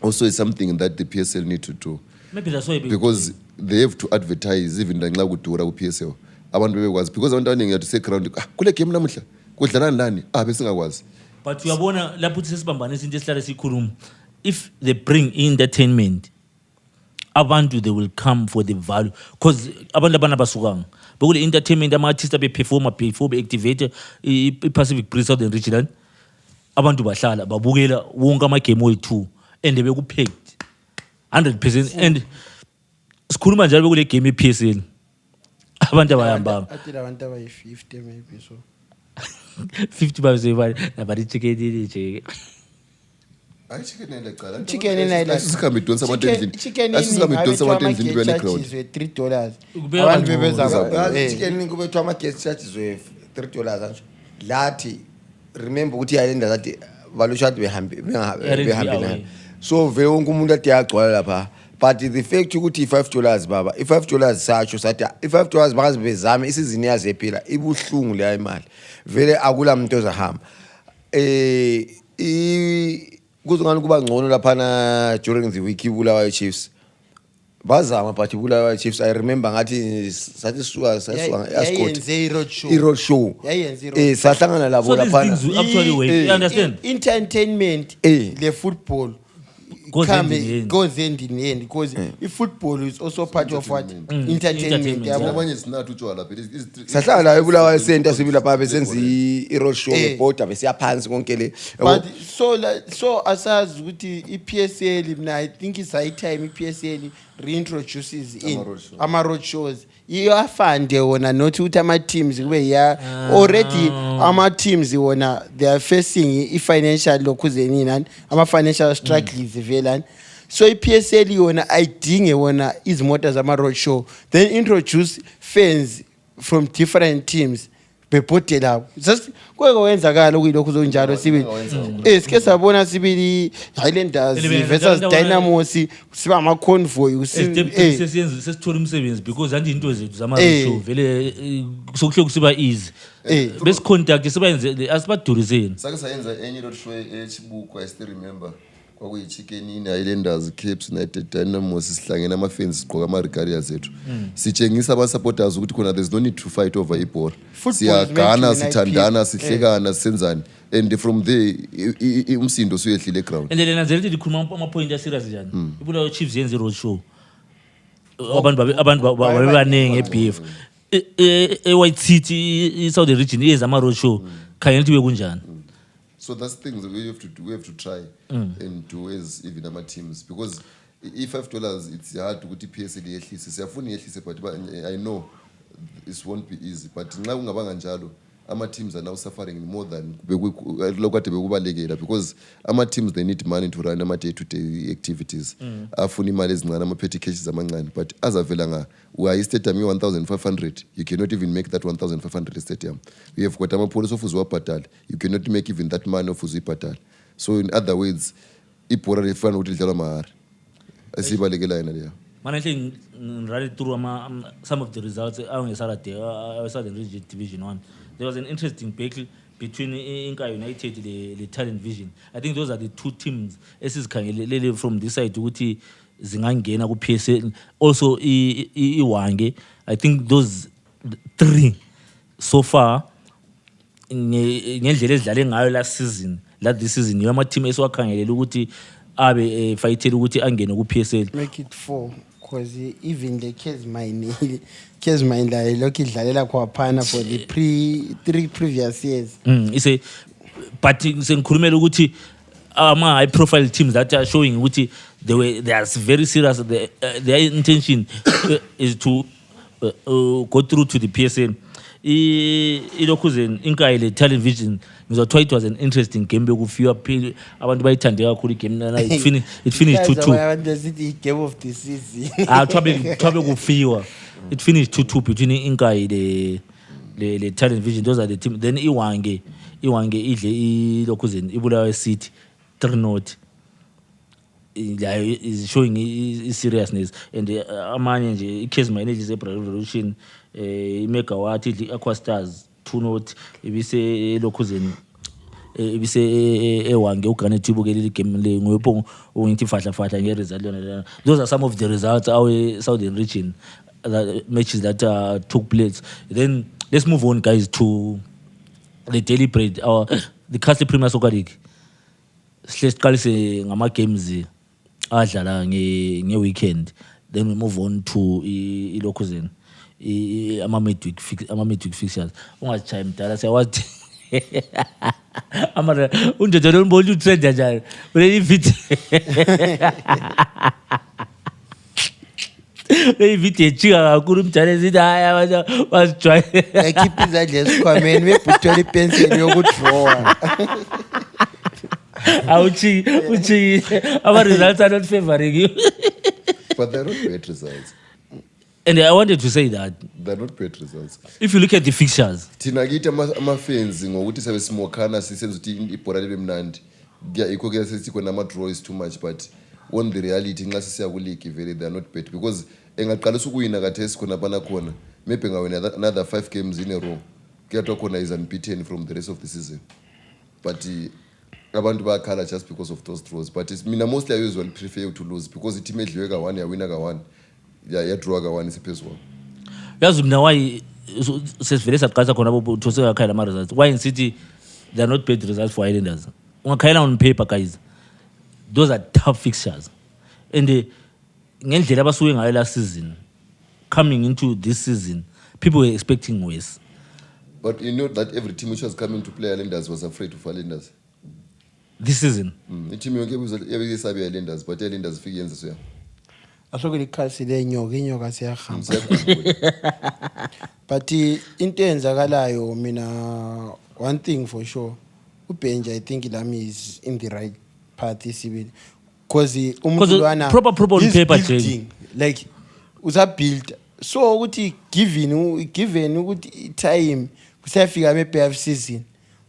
also is something that the PSL need to do. Maybe that's why because they have to advertise even nxa kudura ku-PSL abantu bebekwazi because abantu abaningi yathi se-ground kule game namuhla kudlala nani besingakwazi but uyabona lapho uthi sesibambanisa into esihlale sikhuluma if they bring entertainment abantu they will come for the value because abantu abana basukanga bekule entertainment ama-artist beperforma before be-activate i-Pacific Breeze Southern Regional abantu bahlala babukela wonke ama-game oyi-2 and bekupacked 100% and sikhuluma njalo bekule game ye-PSL abantu abayambanga athi abantu abayi-50 maybe so 50 babesebali nabari chicken nje chicken inayila sikhambe idonsa abantu endlini asisikhambe idonsa abantu endlini bene crowd $3 abantu bebeza chicken kubethwa ama-guest charges we-$3 anjo lathi remember ukuthi yalenda zathi valushati behambe nayo so vele wonke umuntu ade yagcwala lapha but the fact ukuthi $5 baba i$5 satsho sathi i$5 bakazi bezame isizini yaze ephila ibuhlungu leya imali vele akula muntu ozahamba kuzongani kuba ngcono laphana during the week ibulawayo Chiefs bazama but ibulawayo Chiefs I remember ngathi sathi suka yayenze i-road show sahlangana labo laphana so actually wait you understand entertainment le football goes end in end because football is also part of what entertainment abanye sinathu utshwala phela sahlala la ebulawayo center sibila pha besenza i-road show ngebhoda besiyaphansi konke le but so asazi ukuthi i-PSL mina I think it's high time i-PSL reintroduces ama-road shows iyafande wona not ukuthi ama-teams kube already ama-teams wona they are facing i-financial lokhuzeni nani ama-financial struggles velani so i-PSL yona ayidinge wona izimota zama-road show then introduce fans from different teams bebhode lapho kweke wenzakala okuyilokhu zonjalo sibili sike sabona sibili Highlanders versus Dynamos siba ama-convoy sesithola umsebenzi because andi into zethu zama-show vele sokuhle kusiba easy besicontact sibayenze asibaduriseni sake sayenza enye lot show eChibuko. I still remember kwakuyi-Chicken Inn, Highlanders, Capes United, Dynamos sihlangene ama-fans sigqoka ama-regalias ethu sitshengisa ama-supporters ukuthi khona there's no need to fight over ibhola, siyagana sithandana sihlekana sisenzani and from there umsindo suyehlile eground. And then nanzela ukuthi likhuluma ama-point aserious njani ibulayo Chiefs yenze road show abantu babebaningi e-BF e-White City i-Southern region iyenza ama-road show khanye lithi bekunjani. So that's things we have to try and do as even our teams, because $5 it's hard to go to PSL yehlise siyafuna yehlise but I know it won't be easy, but nxa kungabanga njalo ama teams are now suffering more than lokade bekubalekela, because ama teams they need money to run ama day to day activities afuna imali ezincane ama petty cases amancane, but azavela nga stadium 1500 you cannot even make that 1500 stadium. We have got ama police officers wabhatala, you cannot make even that money of uzibhatala. So in other words ibhora lefana ukuthi lidlalwa mahara asibalekela yena leya. Mana nhle ngirally through some of the results Saturday Southern Region Division 1. There was an interesting battle between Inka United the Talent Vision. I think those are the two teams esizikhangelele from this side ukuthi zingangena ku PSL, also iwange. I think those three so far ngendlela ezidlale ngayo last season, this season yama team esiwakhangelele ukuthi abe fightela ukuthi angene ku PSL. Make it 4 because even the case mine la lokhu idlalela kwaphana for the 3 previous years. Ise but sengikhulumela ukuthi ama high profile teams that are showing ukuthi they are very serious, their intention is to go through to the PSL. Ilokhuzen inkayile Talent Vision ngizothiwa it was an interesting game bekufiwa phela abantu bayithande kakhulu igame na it finished 2-2. Abantu sithi game of the season. Twabe kufiwa it finished 2-2 between inkayile le Talent Vision. Those are the team. Then iwange idle ilokhuzen ibulawa City 3-0 is showing seriousness, and amanye nje i-case manage ze-Revolution i-Megawatt idle i-Aqua Stars 2-0 ibise lokhuzeni ibise ewange ugane tibukele game le ngoyipho ungithi fahla ngeresult yona. Those are some of the results our Southern region matches that took place. Then let's move on guys to the Daily Bread, the Castle Premier Soccer League. Siqalise ngama games adlala nge-weekend, then we move on to ilokhuzeni ama midweek fixtures. Ungachaya mdala siyawathi amara undodo lomboli utrend njani ule video le video echika kakhulu mdala ezithi hayi abantu basijwaye Keep izandla esikhwameni bebhuthola ipenseli yokudraw. uchi our results are not favoring you. But they're not bad results. And I wanted to say that They're not bad results. if you look at the fixtures, Thina kithi ama-fans ngokuthi sabe simokhana sisenza ukuthi ibhora libe mnandi ikho ke sithi khona ama-draw is too much, but on the reality nxa sisiya ku-league vele they are not bad, because engaqalisa ukuwina kathesi khona bana khona maybe ngawina another 5 games in a row kuyathiwa khona is unbeaten from the rest of the season, but abantu bayakhala just because of those draws. But mina mostly I usually prefer to lose, because team edliwe ka-1 yawina ka-1 yadraw ka-1 isiphezulu. yazi mina why sesivele saqalisa khona abo those ngakhaya ama results. Why in City they are not bad results for Islanders? Ungakhayela on paper guys, those are tough fixtures, and ngendlela abasuke ngayo last season coming into this season people were expecting worse. But you know that every team which was coming to play Islanders was afraid of Islanders This season iteam yonke yabesabi Islanders, but Islanders fike yenze so. Asho likhasi lenyoka siyahamba. But into enzakalayo mina, one thing for sure, uBenja I think Lami is in the right path isibili, because umuntu proper on paper building, like usa build so ukuthi given ukuthi time kusayafika maybe half season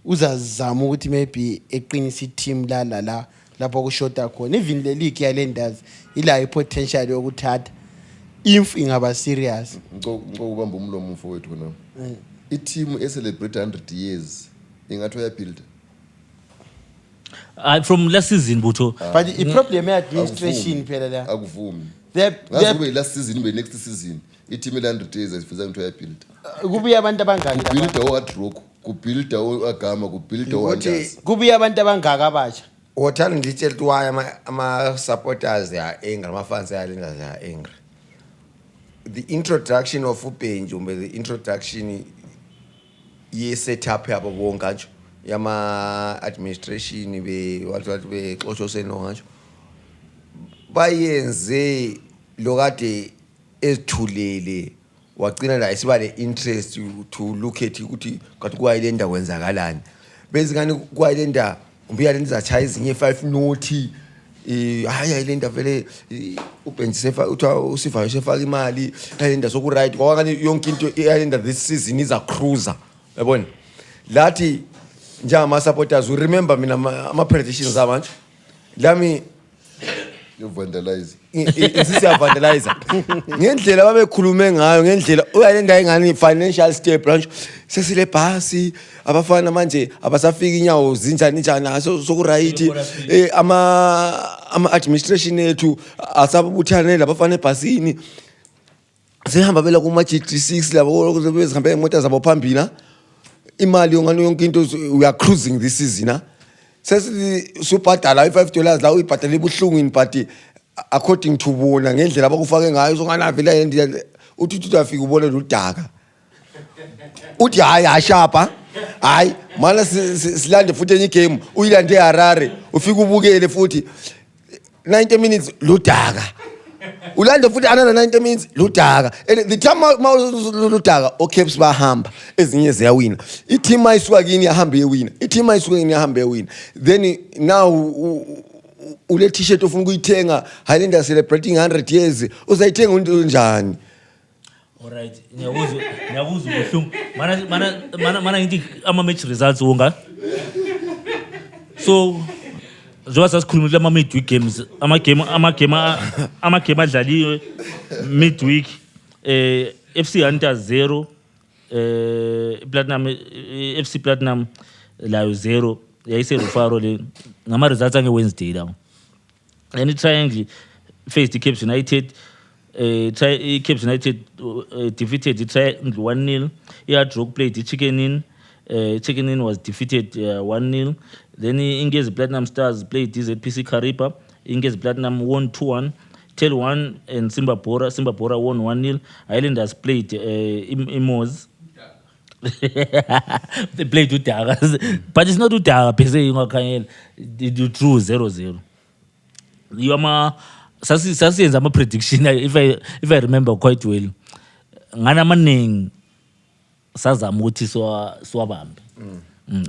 uzazama ukuthi maybe eqinisa i-team la lapho kushota khona even le league yalendazi ila i-potential yokuthatha if ingaba serious. Ngokubamba umlomo mfowethu khona. I-team e-celebrate 100 years ingathi uyabuild. From last season butho. But i-problem ye-administration phela la. Akuvumi. They last season be next season. I-team e-100 years ayifisa ukuthi uyabuild. kubuya abantu abangaki lapha? Kubuild o-Adrock, kubuild o-Agama, kubuild o-Wonders. Kubuya abantu abangaki abasha? Wothanda ngitshela ukuthi why ama-supporters they are angry, ama-fans they are angry. The introduction of uBenjumbe, the introduction ye-setup yabo bonke nje yama-administration wathi bexoshoseno ngasho bayenze lokade ezithulele wagcina la isiba le-interest to look at ukuthi kathi kwayilenda kwenzakalani bezingani kwayilenda umbiya lenza chaya ezinye 5 noti haya ilenda vele uBenji sefa uthiwa usivayo sefaka imali ayilenda soku right kwakanye yonke into ayilenda this season is a cruiser yabona lathi njama supporters we remember mina ama predictions abanje lami You vandalize. Insisiya vandalize ngendlela babekhulume ngayo ngendlela uyalenda ingani financial step branch sesile bhasi abafana manje abasafika inyawo zinjani soku right ama administration ethu asabubuthane labafana ebhasini sehamba bela kuma G36 labo bezihambe imoto zabo phambili imali yongani yonke into we are cruising this season sesithi subhadala $5 la uyibhadala ebuhlungwini but according to bona ngendlela abakufake ngayo songana vela yendlela uthi uyafika ubone ludaka uthi hayi ashapa hayi mana silande futhi enye game uyilande eHarare ufika ubukele futhi 90 minutes ludaka ulande futhi another 90 minutes ludaka and the time ludaka oCaps bahamba ezinye ziyawina i-team ayisuka kini yahambe yewina i-team ayisuka kini yahambe yewina then now ule t-shirt ofuna ukuyithenga Highlander celebrating 100 years uzayithenga into njani? Alright, ngiyakuzwa ubuhlungu mana ngithi ama match results wonga so njengoba sasikhulumile ama midweek games ama game adlaliwe midweek FC Hunter 0 Platinum FC Platinum layo 0 yayise Rufaro le ngama results ange Wednesday la and Triangle faced Cape United Cape United defeated the Triangle 1-0 Iadrock played the Chicken Inn was defeated 1-0 then Ingezi Platinum Stars played ZPC Karipa Ingezi Platinum won 2-1 Tel 1 and Simba Bora won 1-0 Islanders played Imoz they played Utaga but it's not Utaga pese ingakanyela the true 0-0 yoma sasiyenza ama prediction if I remember quite well ngana amaningi sazama ukuthi siwabambe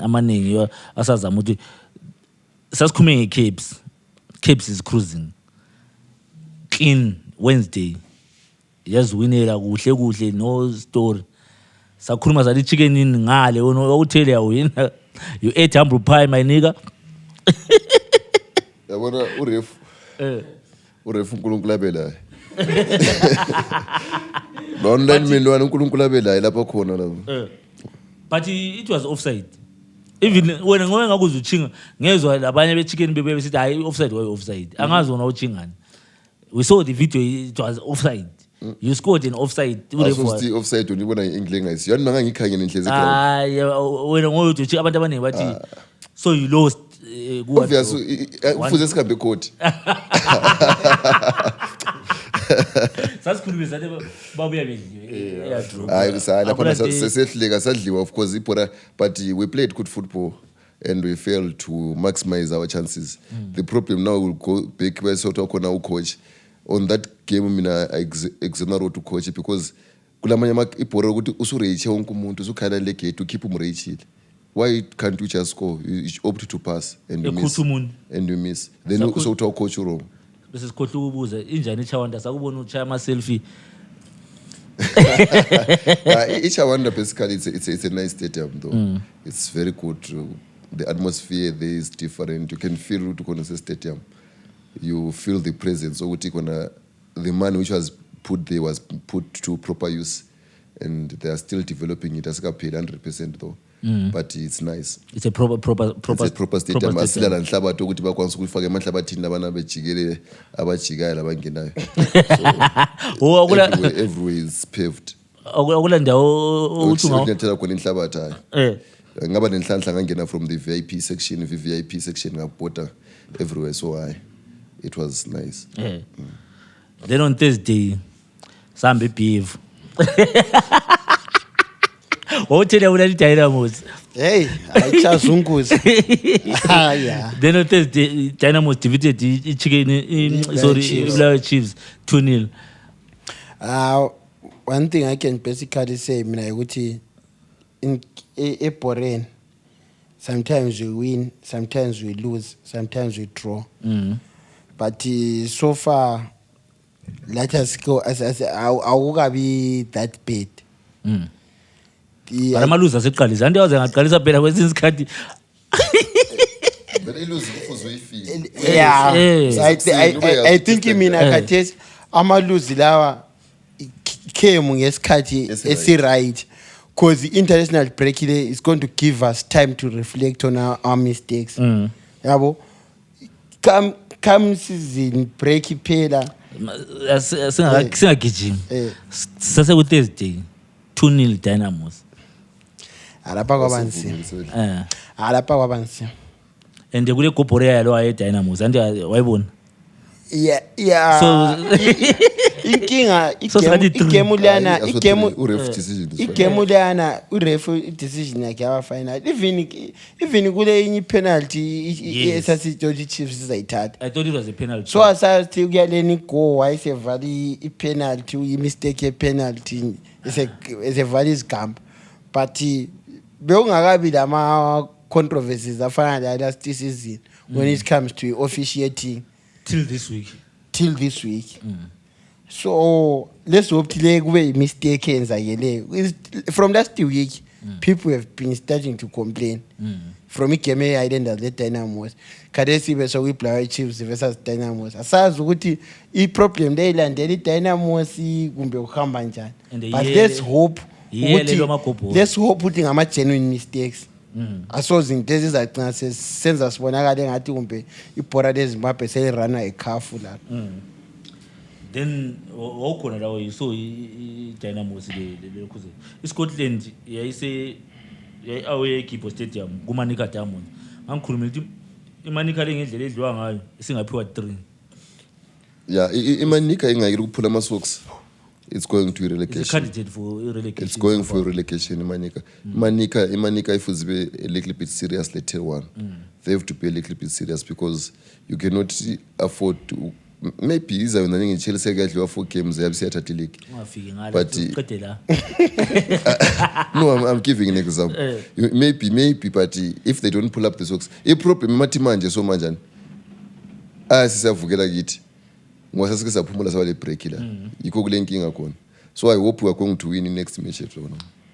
amaningi asazama ukuthi sasikhume ngeCaps is cruising clean Wednesday yazwinela kuhle no story sakhuluma zathi Chicken Inn ngale wona uthele yawina you ate humble pie my nigga Yabona uref uNkulunkulu abelayo lo online milwana uNkulunkulu abelayo lapha khona lapho but it was offside even wena ngowe ngakuzwa uchinga ngezwe labanye beChicken bebe sithi hayi offside way offside angazi wona uchingani we saw the video it was offside you scored in offside urefu offside unibona English ngayisi yani manga ngikhanye nenhlezi ground hayi wena ngowe uthi abantu abaningi bathi so you lost obvious ufuze sikhambe court sasikhuluma zathi babuya bedliwe eyadraw hayi lapha sesehleka sadliwa of course ibora but we played good football and we failed to maximize our chances the problem now will go back where sort of khona ucoach on that game mina exonerate to coach because kulamanye ibora ukuthi usureach wonke umuntu usukhala le gate to keep umreachile why can't you just score you opt to pass and you miss then also to coach wrong bese sikhohla ukubuza injani iChawanda sakubona uChaya ama selfie Each I wonder basically it's a nice stadium though. It's very good. The atmosphere there is different. You can feel to Konase Stadium. You feel the presence. So the money which was put there was put to proper use, and they are still developing it. As got paid 100% though. But it's nice. It's a proper It's a proper stadium. Asila la nhlabathi ukuthi bakwanisa ukufaka emahlabathini labana bejikele abajikayo labangenayo. So everywhere is paved. akula ndawo uthi Uthula khona inhlabathi hayi. Ngaba nenhlanhla ngangena from the VIP section, VVIP section ngabhoda everywhere, so it was nice. Then on Thursday sambe beef Hotel wala Dynamos. Hey, ayichazunguza. Yeah. Then on Thursday Dynamos defeated Bulawayo Chiefs 2-0. One thing I can basically say, mina ukuthi in Eporeni, sometimes we win, sometimes we lose, sometimes we draw. But so far, let us go as awukabi that bad. Bara maluza seqalisa anti yaze ngaqalisa phela kwesinye isikhathi. But iluzi kufuze uyifile. Yeah. I think mina khathesi amaluzi lawa came ngesikhathi esi-right, because the international break is going to give us time to reflect on our mistakes. Yabo, come season break iphela Singagijimi. Sase ku Thursday 2-0 Dynamos. alapha kwabanzima. Alapha kwabanzima. And kule gobhore yalo aye Dynamos anti wayibona. Yeah. So inkinga igame lana uref decision yakhe yaba final, even kule inye penalty esasithi Chiefs izayithatha. I thought it was a penalty. So asathi kuyaleni go wayesevali ipenalty, mistake penalty esevali isigamba, but beungakabi lama controversies afana la last season when it comes to officiating till this week. So let's hope today kube mistake enzakele. From last week people have been starting to complain from igame island le Dynamos kadesi bese Bulawayo Chiefs versus Dynamos. Asazi ukuthi I-problem leyilandela I-Dynamos kumbe uhamba njani, but let's hope ukuthi ngama genuine mistakes. Asoze into ezizagcina senza sibonakale ngathi kumbe ibhora leZimbabwe selirana ekhafu la. Then okhona lawo yiso iDynamos le kuze iScotland yayise away eKipo Stadium kuManica Diamonds. Angikhuluma ukuthi iManica lengendlela edliwa ngayo isingaphiwa 3. Yeah, iManica ingayiri ukuphula amasocks. It's going to relegation. It's a candidate for relegation. It's going for relegation, Imanica. Imanica, if it's be a little bit serious, later one, they have to be a little bit serious because you cannot afford to. Maybe is when Chelsea get you 4 games, they have set at the league. But no, I'm giving an example. Maybe, but if they don't pull up the socks, a problem. Matimanje so much. Forget it. Ngwasasike saphumula sawa le break la yikho kule nkinga khona, so I hope we are going to win in next match yethu.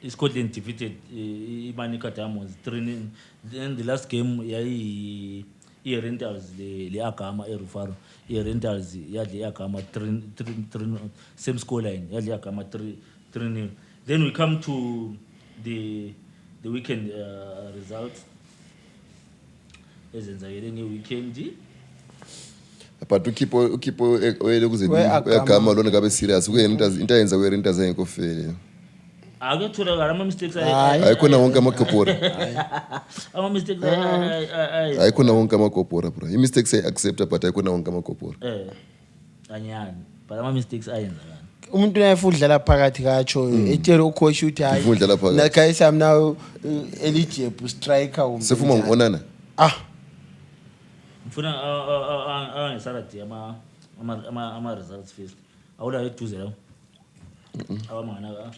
Scotland defeated iManica Diamonds 3-0. Then the last game yayi Rentals le Agama eRufaro. Rentals yadle Agama 3 same score line yadle Agama 3-0. Then we come to the weekend results ezenzakele ngeweekend. But ukhipho oyele kuze uyagama lona ngabe serious into ayenza kweRentals engekho fair. Akutholakala ama mistakes ayikhona wonke amakopora. Ama mistakes ayikhona wonke amakopora bro. I mistakes I accept but ayikhona wonke amakopora. Anyani but ama mistakes ayenzakala. Umuntu naye udlala phakathi kacho etshela ucoach uthi hayi na guys I'm now eligible striker umbe. Sefuma ngonana. Mfuna Saturday ama results first. Awula eduze lawo. Abamana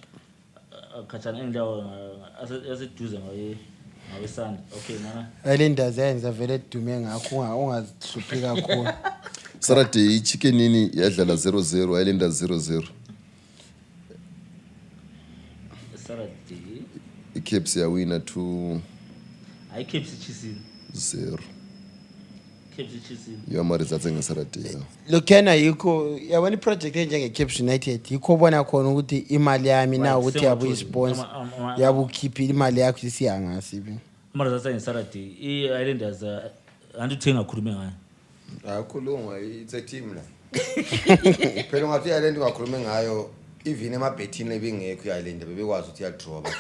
khathana endawo aseduze ngawe Sunday. Okay mana. Islanders yenza vele dume ngakho ungazihluphi kakhulu. Saturday iChicken nini yadlala 0-0, Islanders 0-0. iCaps yawina 2-0. Hayi Cape City. Cape City. Yama-results engasaradeyo. lokhana yikho yabona iproject enjenge-Cape United yikho ubona khona ukuthi imali yami na ukuthi yabo isponsor yabo ukhiphe imali yakho isiyangasibi Ama-results ange-Saturday. I-Islanders andithenga khulume ngayo. Akhuluma it's a team la. Phela ngathi iIsland ungakhuluma ngayo even emabhethini ebingekho iIsland bebekwazi ukuthi yadraw ba.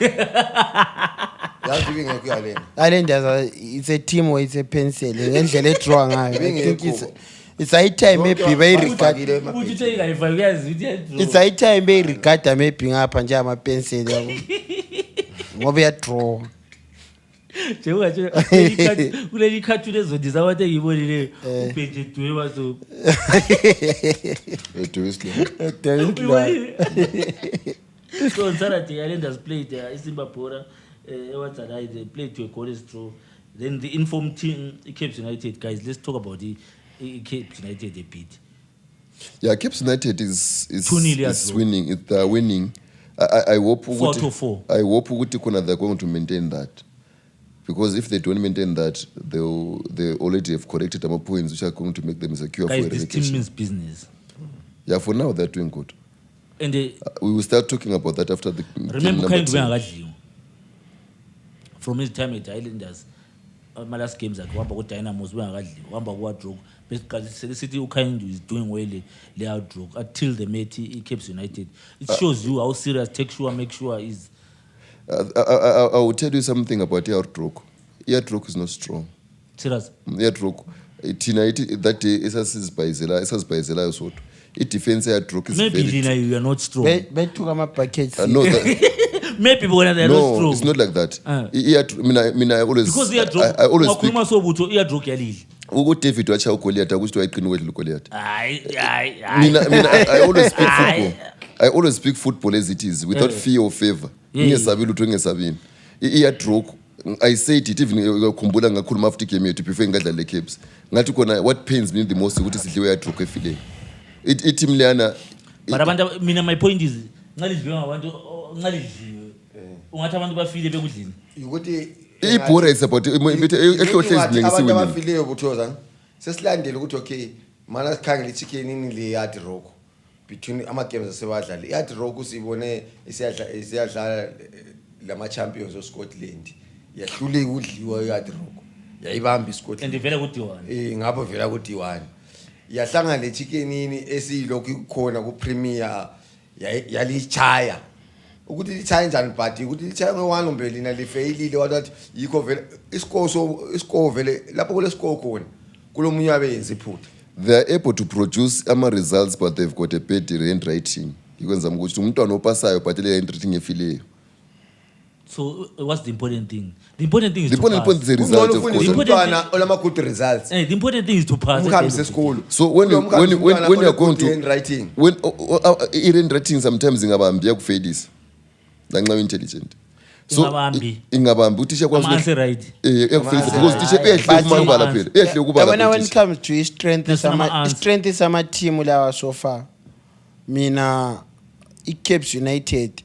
Yazi bingekho iIsland. Islanders it's a team or it's a pencil ngendlela edraw ngayo I think it's high time maybe bayiregard Uthi uthengayifaki uyazi ukuthi yadraw. it's high time bayiregard maybe ngapha nje ama pencil yabo ngoba yadraw Njengoba kuleli cartoon ezondisa abantu engiyibonileyo uPage Dwewa so So on Saturday, Islanders played Isimba Bora. They played to a goalless draw. Then the informed team, Cape United, guys. Let's talk about the Cape United. They beat. Yeah, Cape United is 2-0 is winning. They're winning. I hope 4-4. I hope they're going to maintain that, because if they don't maintain that, they already have corrected our points, which are going to make them secure Guys, for this relegation. team means business. Yeah, for now they're doing good. And they We will start talking about that after the remember game kind number of 2. from his time at Islanders. My last games at Wamba Dynamos Wamba Wadrog. Basically, City Ukaindu is doing well. They are drug until they met Cape United. It shows you how serious Take Sure make sure is. I will tell you something about Yardrock. Yardrock is not strong. Serious. Yardrock, that day, esasibhayizela sodwa. I-defense Yardrock is Maybe very... Lina, you are not strong. bethuka ama-buckets No, that, Maybe when they are not no, strong. it's not like that. Because I always speak. Makuma sobuto drug yalili. UDavid wacha uGoliath akuthi wayiqina ukwedlula uGoliath. Aye. I always speak football. I always speak football as it is, without fear or favor. Ngingesabi lutho ngingesabini. Iyadrog, I said it even ngikhumbula ngakhuluma after game yethu before ngadlala leCaps. Ngathi khona what pains me the most ukuthi sidliwe yadrog efileni. Team leyana. But abantu mina my point is ngalidliwe ngabantu ngalidliwe. Ungathi abantu bafile bekudlini. Ukuthi ibhora is about ehlohle abantu izinengisiwe. abafileyo buthoza sesilandele ukuthi okay mana sikhangela ichicken ini le yard rock between ama games asebadlala yard rock usibone isiyadlala lama champions of Scotland yahluleka udliwa yard rock yayibamba iScotland And vele kudiwana. ngapho vela kudiwana yahlangana le chicken ini esiyilokhu khona ku premier yalichaya ukuthi lichaya njani but ukuthi lichaya nge1 umbe lina lifailile wathi yikho vele iscore vele lapho kule score khona kulomunye abenza iphutha. They are able to produce results, but they've got a bad handwriting. Yikwenza ukuthi umntwana opasayo but le handwriting efileyo. So what's the important thing? The important thing is The to important pass. point is the result, of Ungolo course. ufundisa umntwana olama good results. The important thing is to pass. Umkhambise esikolo. So when you are going to handwriting when handwriting sometimes ingabambi yakufailisa lanxa intelligent. So ingabambi uthisha kwazi Ama-answer right. yakufailisa because uthisha ehle ukubala phela. Ehle ukubala. Yabona when it comes to There's no answer. strength sama-team lawa so far mina i-Cape United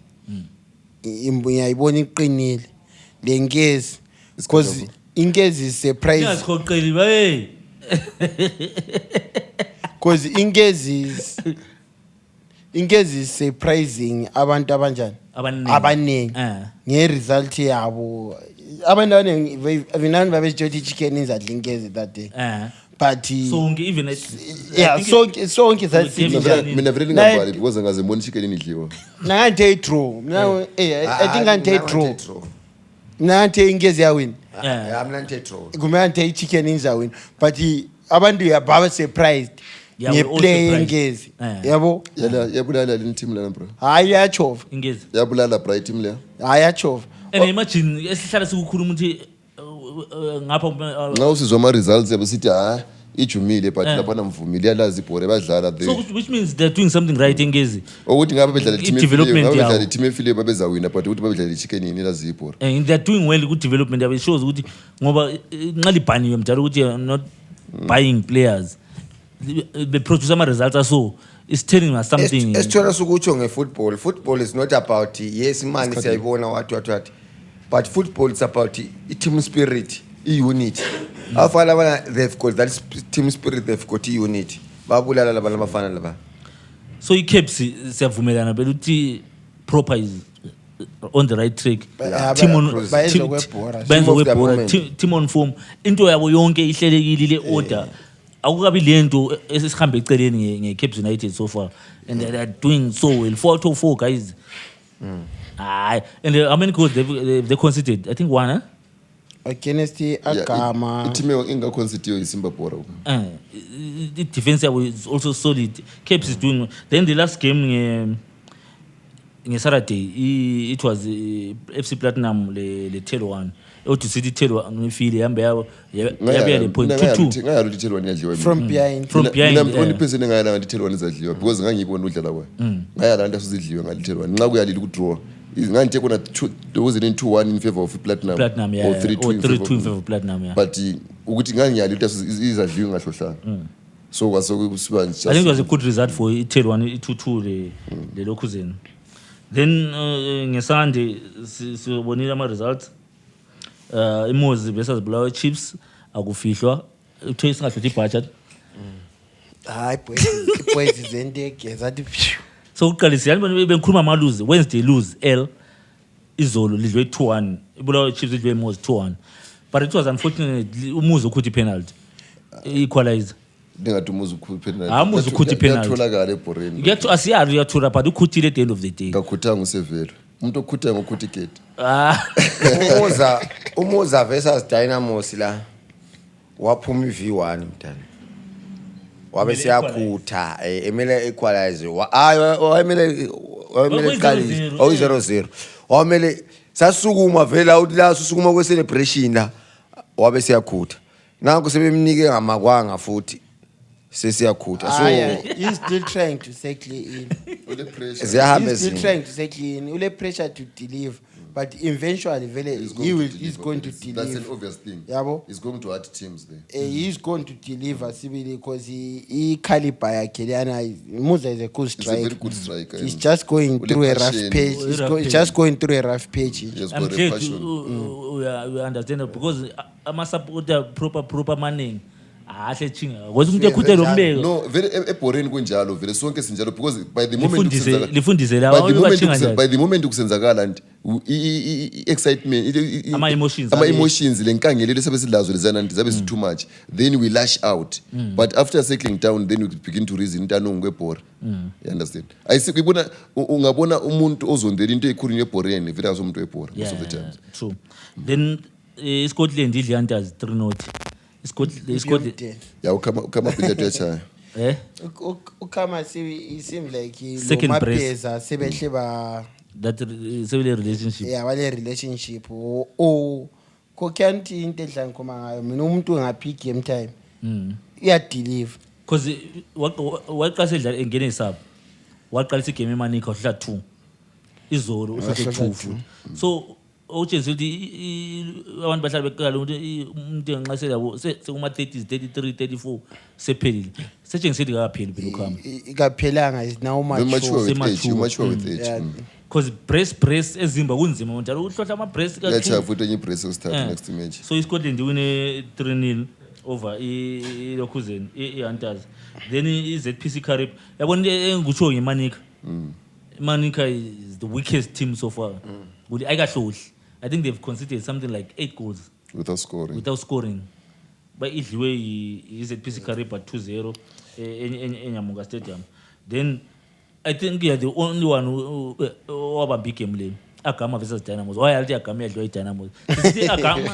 ngiyayibona iqinile le Nkezi because iNkezi is surprise Ingasiqoqeli baye. because Inkezi is surprising abantu abanjani abaningi nge-result yabo abantu abaningi vinani babejothi chicken izadla Inkezi that day but Sonke even sonke Mina vele ngabali because ngazembona chicken idliwa. nangathi draw I think anti draw nangathi Inkezi yawina amna ntetro kumele anti chicken izawina but abantu yababa surprised ngeplay Inkezi yabo Yabulala le team lana bro. hayi yachova Inkezi. Yabulala bright team leya. hayi yachova And imagine esihlala sikukhuluma ukuthi ngapha Nxa usizwa results yabo sithi ijumile but lapha namvumile yalazi ibhore badlala so which means they're doing something right Inkezi. ukuthi ngabe bedlala team Development efile yabo. bedlala team efile babezawina but ukuthi babedlala chicken yini lazi ibhore. And they're doing well good development yabo. It shows ukuthi ngoba nxa libhaniwe mjalo ukuthi you're not buying players. The produce ama results so it's telling us something. esithola sokutsho ngefootball is not about yes imali siyayibona what but football is about team spirit, unity. Abafana laba they've got that team spirit, they've got unity. Babulala laba labafana laba. So i-Caps siyavumelana phela ukuthi proper is on the right track. Team on bayenza kwebhora. benza of the kwebhora, moment. team on form. Into yabo yonke ihlelekile le order. Akukabi lento esisihambe eceleni nge-Caps United so far, and they are doing so well. 4-4 guys. Aye, and how many goals they conceded? I think one, huh? Against Agama. Itime ingaconstitute iSimba Bora. The defense is also solid. Caps is doing. Then the last game in Saturday, it was FC Platinum le Telo one. To see the Telo ngifile yambe yabo yabe le point 2-2 Ngayalo lithelwa niyadliwa. From behind. from behind. Mina only person engayala ngalithelwa nizadliwa because ngangikubona udlala kwayo. Ngayala nto asizidliwa ngalithelwa. Nxa kuyalila ukudraw. Nganthe kona 2-1 in favor of Platinum yeah, or 3-2 in favor of Platinum, yeah. But ukuthi ngangiyali ukuthi izadliwa ngahlohlanga. So kwasekusiba just I think it was a good result for Telo one 2-2 the Lokuzeni. Then ngeSunday sibonile ama results. Imozi versus Bulawayo Chiefs akufihlwa uthe singadlula ibudget. Hayi boys izende gezathi. So uqalisa yani bengikhuluma ama lose Wednesday lose L izolo lidlwe 2-1 iBulawayo Chiefs lidlwe Imozi 2-1, but it was unfortunate umuzi ukhuthi penalty equalizer. ndingathi umuzi ukhuphe penalty. Umuzi ukhuthi penalty. Yatholakala eBoreni. Kuyathu asiyari uyathula but ukhuthile at the end of the day. Ngakhuthanga uSevero. Umuntu okhutha ngokhuthi gate. Umuza versus Dynamos la waphuma iV1 mntana. Wabe siyakhutha emele equalize. Wayemele iqalise. 0-0. Wamele sasukuma vela uthi usukuma kwe celebration la wabe siyakhutha. Nanku sebemnike ngamakwanga futhi sesiyakhutha. So He's still trying to settle in. Ule pressure. ziyahambe He's still zini. trying to settle in. Ule pressure to deliver, but eventually he's going to That's an deliver. obvious thing. Yabo. He's going to hurt teams there. He's going to deliver sibili because he caliber yakhe lana. Musa is a good He's a very striker. good striker. He's and just going Ule through a rough passion. patch. He's just going through a rough patch. He has I'm got a glad passion. we understand that because ama supporter proper maning ahle chinga ngoba umuntu ekhuthela umbeko No, very eBoreni kunjalo vele sonke sinjalo because by the moment lifundise la by abantu the moment kusenzakala nti excitement Ama emotions lenkangelo lesebesilazo lezana nti zabe too much, then we lash out. But after settling down then we begin to reason intano ngeBora. You understand? Ayikubona ungabona umuntu ozondela into ekhulunywe eBoreni vele azomuntu eBora most of the time. True. Then Scotland idli Hunters 3-0. Scotland Yeah, ukama bidlet yachaya. Ukama it seems like Second lo brace. mapeza sebehle ba that civil relationship. yeah wale relationship kokyanti into edla ngikoma ngayo mina umuntu ngaphi game time iya deliver Because waqala edla engene isab waqalisa igame emanika uhla 2 izolo uhlale 2 futhi. So utshenzile ukuthi abantu bahlala bekhala ukuthi umuntu enqasela yabo sekuma 30s 33 34 sephelile setshengisile kapheli phela ukhamba ikaphelanga is now Very mature much with age. You mature with age. Yeah. because brace ezimba kunzima njalo uhlohla ama brace Yeah, ka futhi enye brace usithatha next match. So iScotland win 3-0 over iLokuzeni iHunters. Then iZPC Carib yabona engikutsho ngeManika. Manika is the weakest team so far. Ukuthi ayikahlohli. I think they've conceded something like 8 goals Without scoring. But idliwe iZPC Carib 2-0 eNyamunga Stadium. Then I think they are the only one who wabamba igame le. Agama versus Dynamos. Why already Agama yadliwa iDynamos? Agama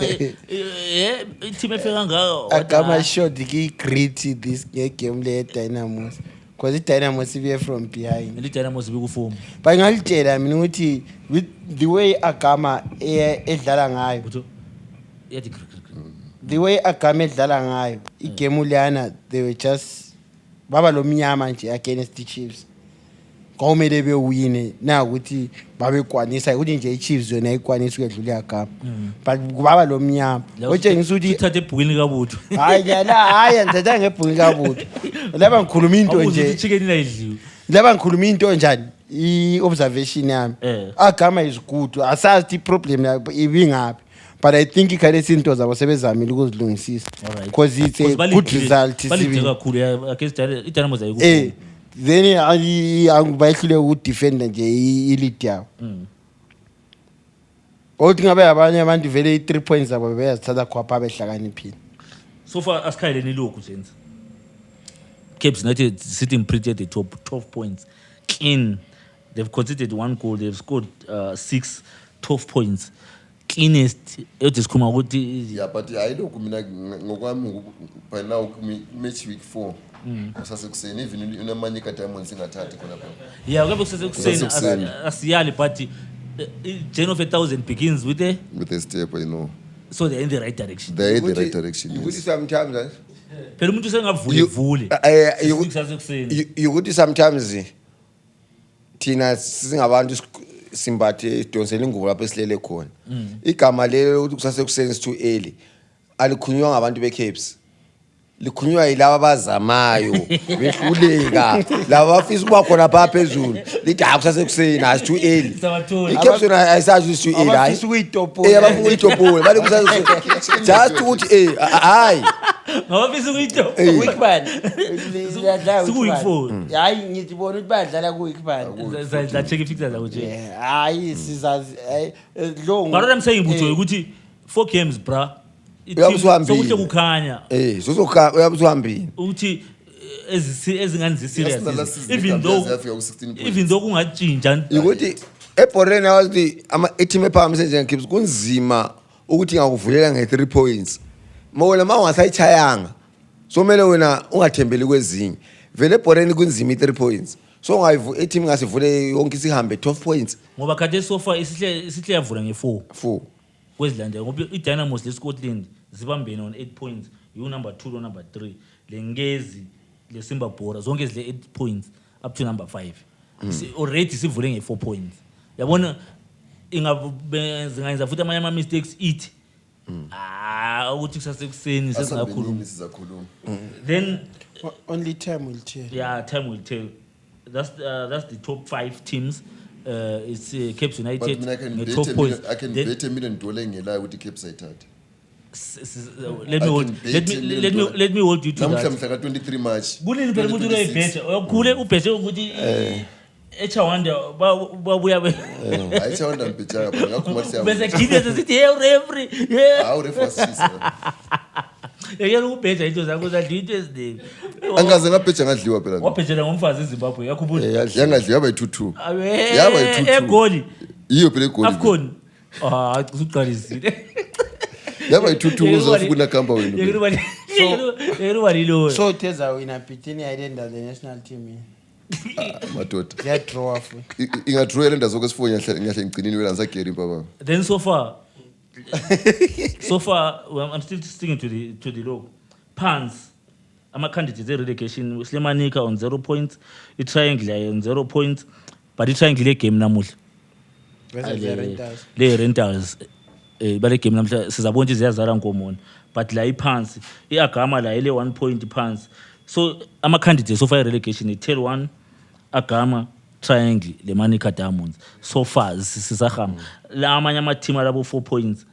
team efika ngayo. Agama shot ki gritty this game le Dynamos because Dynamos ibe from behind. iDynamos bekuform. Bangalitshela mina ukuthi with the way Agama edlala ngayo But yathi the way Agama edlala ngayo igame ulana they were just baba lo mnyama nje against the Chiefs. Kwamele bewine na ukuthi babekwanisa ukuthi nje iChiefs yona ikwanisa ukudlula iGama but kubaba lo mnyama otshengisa ukuthi uthathe ebhukwini kabutho. hayi nyala hayi ngithatha ngebhuki kabutho laba ngikhuluma into nje Chicken ina idliwe. laba ngikhuluma into njani i-observation yami Eh. agama is good asazi i-problem yabo ibingaphi but I think ikhale izinto zabo sebezamile ukuzilungisisa Alright. because it's a good result balide sibili. kakhulu against idynamos Then bayehlule ukudefenda nje i-lead yabo othi ngabe abanye abantu vele i-3 points zabo bebeyazithatha khwapha behlakaniphile. so far asikhayeleni lokhu senza Cape United sitting pretty at the top 12 points clean. They've conceded 1 goal, they've scored 6 12 points cleanest yodisikhuluma ukuthi Yeah, but ayilokhu mina ngokwami by now match week 4 sasekuseni even unamanyika Diamonds ingathathi khona phela. yeah kwabe kusesekuseni Kusesekuseni. asiyali but journey of 1,000 begins with a With a step, you know. so they're in the right direction They're in the right direction. Ukuthi Yes. sometimes phela umuntu usengavule You- vule you- sasekuseni ukuthi sometimes thina singabantu simbathe sidonsela ingubo lapho esilele khona igama lelo ukuthi kusasekuseni too early alikhunywa ngabantu beCapes likhunywa yilabo abazamayo behluleka laba bafisa ukuba khona pha phezulu lithi akusasekuseni as too early Sabathola. iCapes yona ayisazi ukuthi too early hayi Abafisa ukuyitopola. abafuna ukuyitopola bale kusasekuseni just ukuthi hayi ngabafisa ukuyito Weekman. Siku-week 4. Hayi ngithi bona ukuthi bayadlala ku-weekman. check ifixtures zabo nje Hayi sizazi lo but what I'm saying butho ukuthi 4 games bra Uyabusihambile. sokuhle kukhanya uyabusihambile ukuthi ezingani Yes, the last zi-serious season even the though Cavs yafika ku-16 points. even though kungatshintsha ukuthi eBorena wathi i-team ephakamisa njengeCapes kunzima ukuthi ngakuvulela nge3 points mawona mawungasayitshayanga so kumele wena ungathembeli kwezinye vele eBorena kunzima i3 points so ngayivu i-team ngasivule yonke sihambe 12 points ngoba kade so far isihle yavula nge4 4 kwezilandela ngoba iDynamos leScotland zibambene on 8 points you number 2 no number 3 lengezi leSimba Bora zonke zile 8 points up to number 5 already sivule nge4 points yabona ingayenza futhi amanye ama mistakes ithi ukuthi kusasekuseni sesingakhuluma Asambenini sizakhuluma. then only time will tell. yeah time will tell that's the top 5 teams it's Cape But United mina I nge 12 points can Then- bet $1 million ngelayo ukuthi Cape ayithathe. let me hold let me hold you to Namhla that mhla ka-23 March. kunini phela umuntu 2026. uyayibhetha uyakhule ubhethe ukuthi echawanda babuya Hayi chawanda mbetshaka phela ngakho manje siya. bese khideze sithi hey referee yeah Hawu ref wasishisa. yena ukubhetha into zakho zadli into eziningi Angaze ngabheja ngadliwa phela. wabhethela ngomfazi eZimbabwe yakhumbula Yangadliwa yaba yi-2-2. abe Yaba yi-2-2. egoli Iyo phela egoli. afcon usuqalisile Yaba yi-2-2 uzofika unakhamba wena. yeruba lilo So Teza wina Pitini ayidenda the national team. Madoda. They draw off. Ingadrawela enda zonke sifoni ngiyahle ngigcinini wena ngisageri baba. then so far well, I'm still sticking to the law Pans ama-candidates e-relegation Slemanika on 0 points i-triangle on 0 points but i-triangle le-game namuhla Versus the Rentals. le-rentals bale game namhla sizabona ukuthi ziyazala ngomona but la iphansi i-agama la ile 1 point phansi so ama-candidates so far i-relegation i-tel 1 agama triangle le-manica diamonds so far sisahamba la amanye ama-team alabo 4 points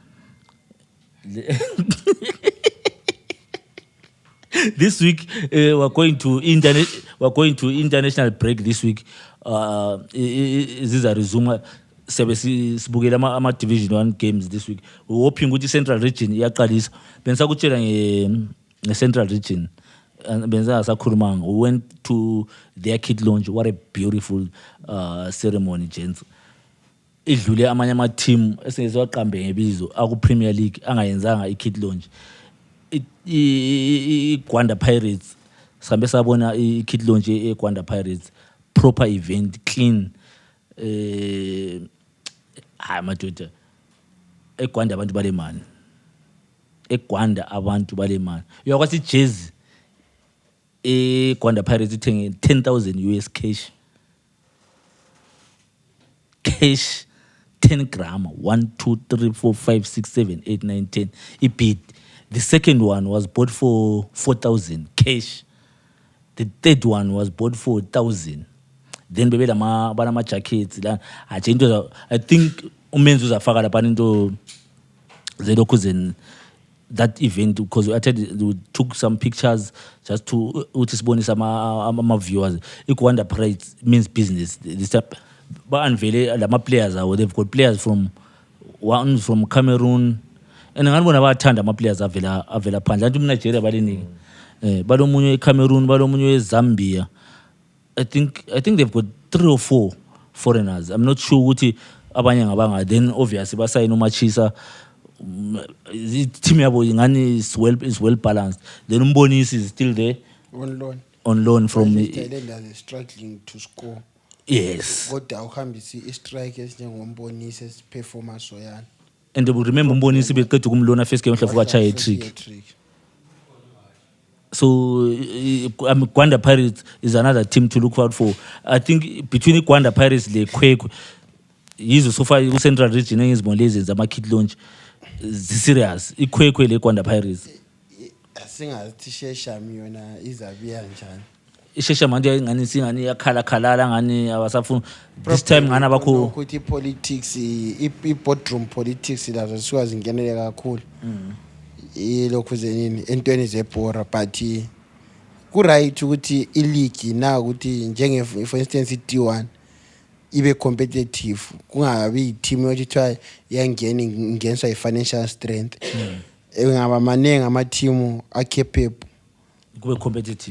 this week we're going to international break this week zizaresume sebe sibukela ama-division 1 games this week we're hoping ukuthi i-central region iyaqalisa bengisakutshela nge-central region benzingasakhulumanga we went to their kit launch what a beautiful ceremony gents idlule amanye ama-team esengezwaqambe ngebizo aku-Premier League angayenzanga i-kit launch i-Gwanda Pirates sihambe sabona i-kit launch e-Gwanda Pirates proper event clean hayi madoda eGwanda abantu balemali eGwanda abantu balemali uyakwazi ijezi eGwanda Pirates ithenge 10,000 US cash 10 gram 1 2 3 4 5 6 7 8 9 10 ibid the second one was bought for 4,000 cash the third one was bought for 1,000 then bebe banama jackets la aje into I think umenzi uzafaka lapha into zelokhu zen that event because we took some pictures just to uthi sibonisa ama viewers. Wonder Pride means business. This type ba unveil lama players awo, they've got players from Cameroon and ngibona bayathanda ama players avela phandle anti Nigeria baliniki balomunye eCameroon balomunye eZambia. I think they've got 3 or 4 foreigners. I'm not sure ukuthi abanye ngabanga, then obviously basayina uMachisa. The team yabo ingani is well balanced. Then Umbonisi is still there on loan from Thailand is struggling to score. Yes. Kodwa uhambisa istrike esinjengombonisi performance soyana. And they will remember Umbonisi beqedwe kumlona first game mhlawumbe ukachaya trick. So Gwanda Pirates is another team to look out for. I think between Gwanda Pirates le Kwekwe yizo so far ku Central Region engizibonlezi zama kit launch serious iKwekwe le Gwanda Pirates. Asingathi Sheshami yona izabiya njani. Ishesha manje ngani singani yakhala ngani abasafuna this time ngana bakho ukuthi politics i-boardroom politics lazo sikwazi ingenele kakhulu. Ilokhu zenini entweni zebhora but ku right ukuthi ileague na ukuthi njenge for instance i-D1 ibe competitive kungabi i-team yokuthi yangena ingenza i-financial strength. Engaba manengi ama team capable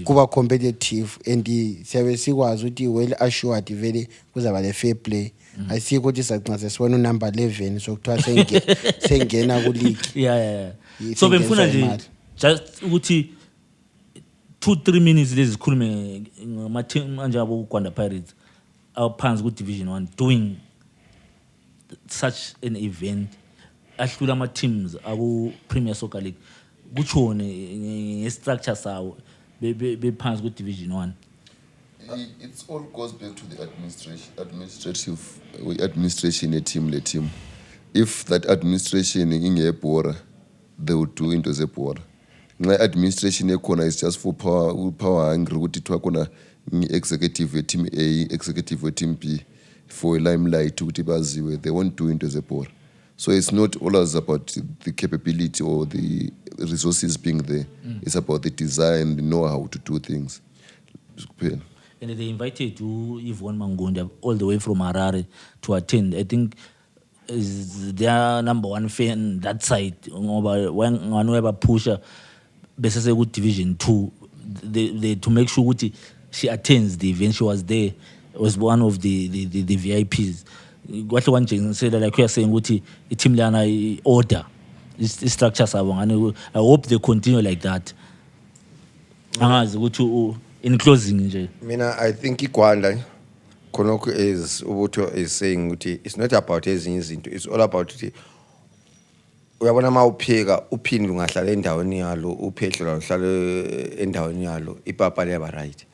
kuba competitive and siyabe sikwazi ukuthi well assured vele kuzaba le fair play. Asikho ukuthi saqinisa sibona number 11 sokuthiwa sengena ku league. Yeah. So bemfuna nje just ukuthi 2-3 minutes lezi sikhulume ngama team manje abo Gwanda Pirates awuphansi ku Division 1 doing such an event ahlula ama teams aku Premier Soccer League. Kuchone ngestructure sawo bephansi ku Division 1. It all goes back to the administration le team. If that administration ingebhora, they would do into zebhora. Nxa administration ekhona is just for power hungry ukuthi thwa khona executive we team A, executive we team B for a limelight ukuthi baziwe, they won't do into zebhora. So it's not always about the capability or the resources being there. It's about the design, the know-how to do things. And they invited you, Yvonne Mangunda, all the way from Harare to attend. I think is their number one fan that side. When whenever pusher, basically good Division 2, they to make sure she attends the event. She was there. Was one of the VIPs. What one thing said like we are saying, what the team lana order, this structure sabo. I hope they continue like that. In closing, I think Gwanda Konoko is Ubuto is saying it's not about ezinye, it's all about uyabona mawupheka uphini lungahlala endaweni yalo uphehlo uhlala endaweni yalo ipapa liyaba right.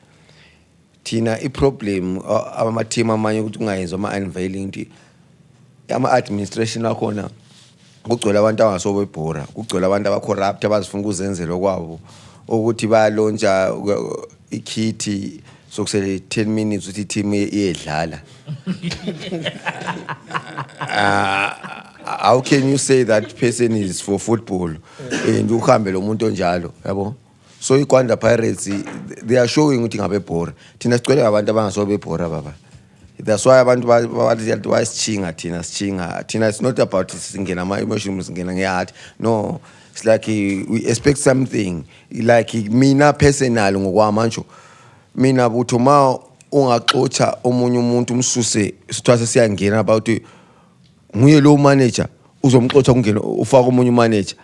Thina iproblem ama team amanye ukuthi ungayenzwa ama unveiling ukuthi ama administration akhona kugcwele abantu abangasobe bhora, kugcwele abantu abacorrupt abazifuna ukuzenzela okwabo ukuthi bayalontsha ikhithi sokusele 10 minutes ukuthi team iyedlala. How can you say that person is for football and uhambe lo muntu onjalo yabo? So iGwanda Pirates they are showing ukuthi ngabe bhora. Thina sicwele abantu abangasobe bhora baba. That's why abantu bathi why sichinga thina it's not about singena ama emotions singena ngeheart. No, it's like we expect something like mina personal ngokwamanje mina buthuma ungaxotsha omunye umuntu umsuse sithwase siyangena about nguye lo manager uzomxotsha kungena ufaka omunye manager.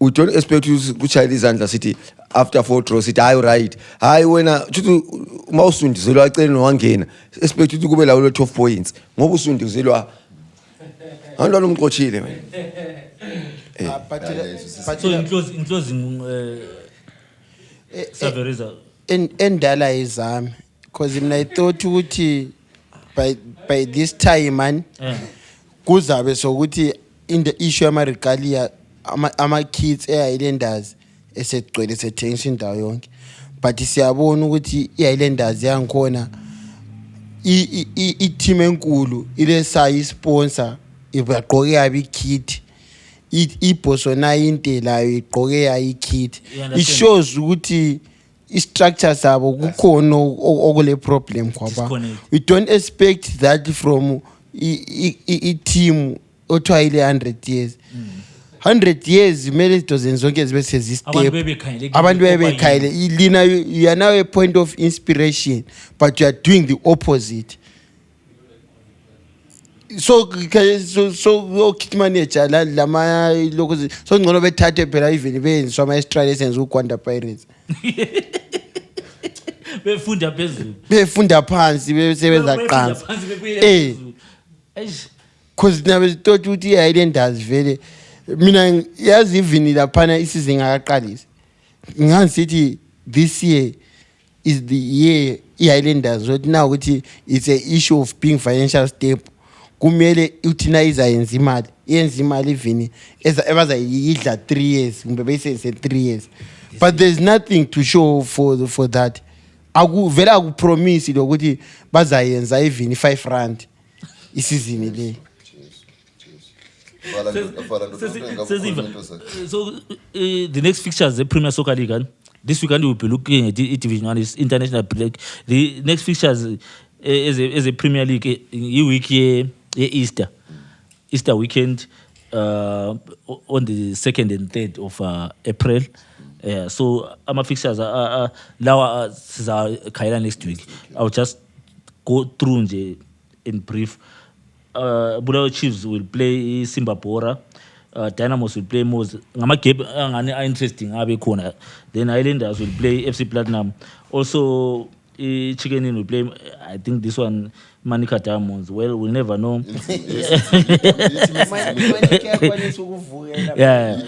We don't expect you to chaya izandla sithi after 4 draws sithi hayi right hayi wena ukuthi uma usundizelwa acele nowangena expect ukuthi kube lawo 12 points ngoba usundizelwa andalo umxochile wena. So in closing Savereza endala izami because I thought ukuthi by this time man kuzabe sokuthi in the issue ama regalia ama kids eIslanders esegcwele sethengiswa indawo yonke but siyabona ukuthi iIslanders yangikhona i-team enkulu ile sayi sponsor ibagqoke yabi ikit iBosona inte layo igqoke yayi kit it shows ukuthi i-structure sabo kukhona okule problem kwaba we don't expect that from i-team othiwa 100 years 100 years kumele izinto zonke zibe sezistep abantu bebekhayile lina you are now a point of inspiration but you are doing the opposite so kick manager lama lokho so ngcono bethathe phela even benziswa ama extra lessons uGwanda Pirates befunda phansi besebenza qansi cause nabe thought ukuthi i-Highlanders vele mina yazi even laphana isizwe ngakaqalisa ngangisithi this year is the year i-Highlanders what now ukuthi it's a issue of being financial stable kumele uthina izayenza imali even ebazayidla 3 years kumbe beyisebenzise 3 years but there's nothing to show for that akuvele akupromise lokuthi bazayenza even 5 rand isizini le So the next fixtures the Premier Soccer League this weekend we will be looking at the Division 1 is international break. The next fixtures is a Premier League week Easter weekend on the 2nd and 3rd of April. So our fixtures are now Kaila next week. I'll just go through in brief. Bulawayo Chiefs will play Simba Bora. Dynamos will play Mos. Ngama-game interesting abe khona. Then Highlanders will play FC Platinum. Also, Chicken Inn will play. I think this one Manica Diamonds. Well, we'll never know. Yeah.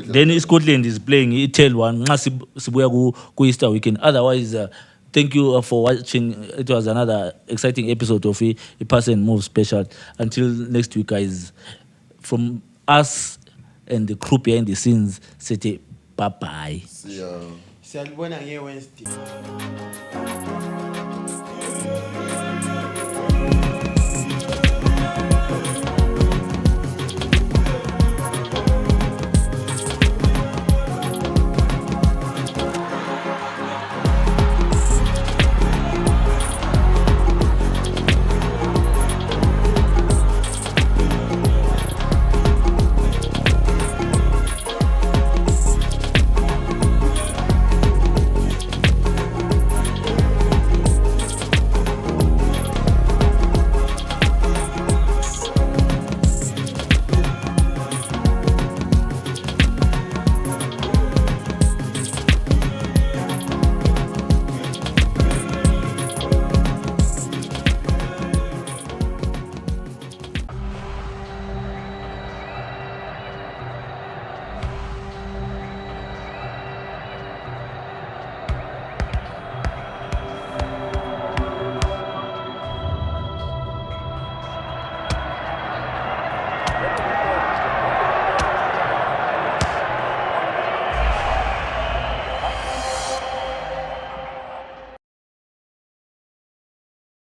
Then Scotland is playing Itel one. Sibuya ku Easter weekend. Otherwise, thank you for watching. It was another exciting episode of a Pass and Move special. Until next week, guys. From us and the crew behind the scenes, say bye bye. See ya. Salibona nge Wednesday.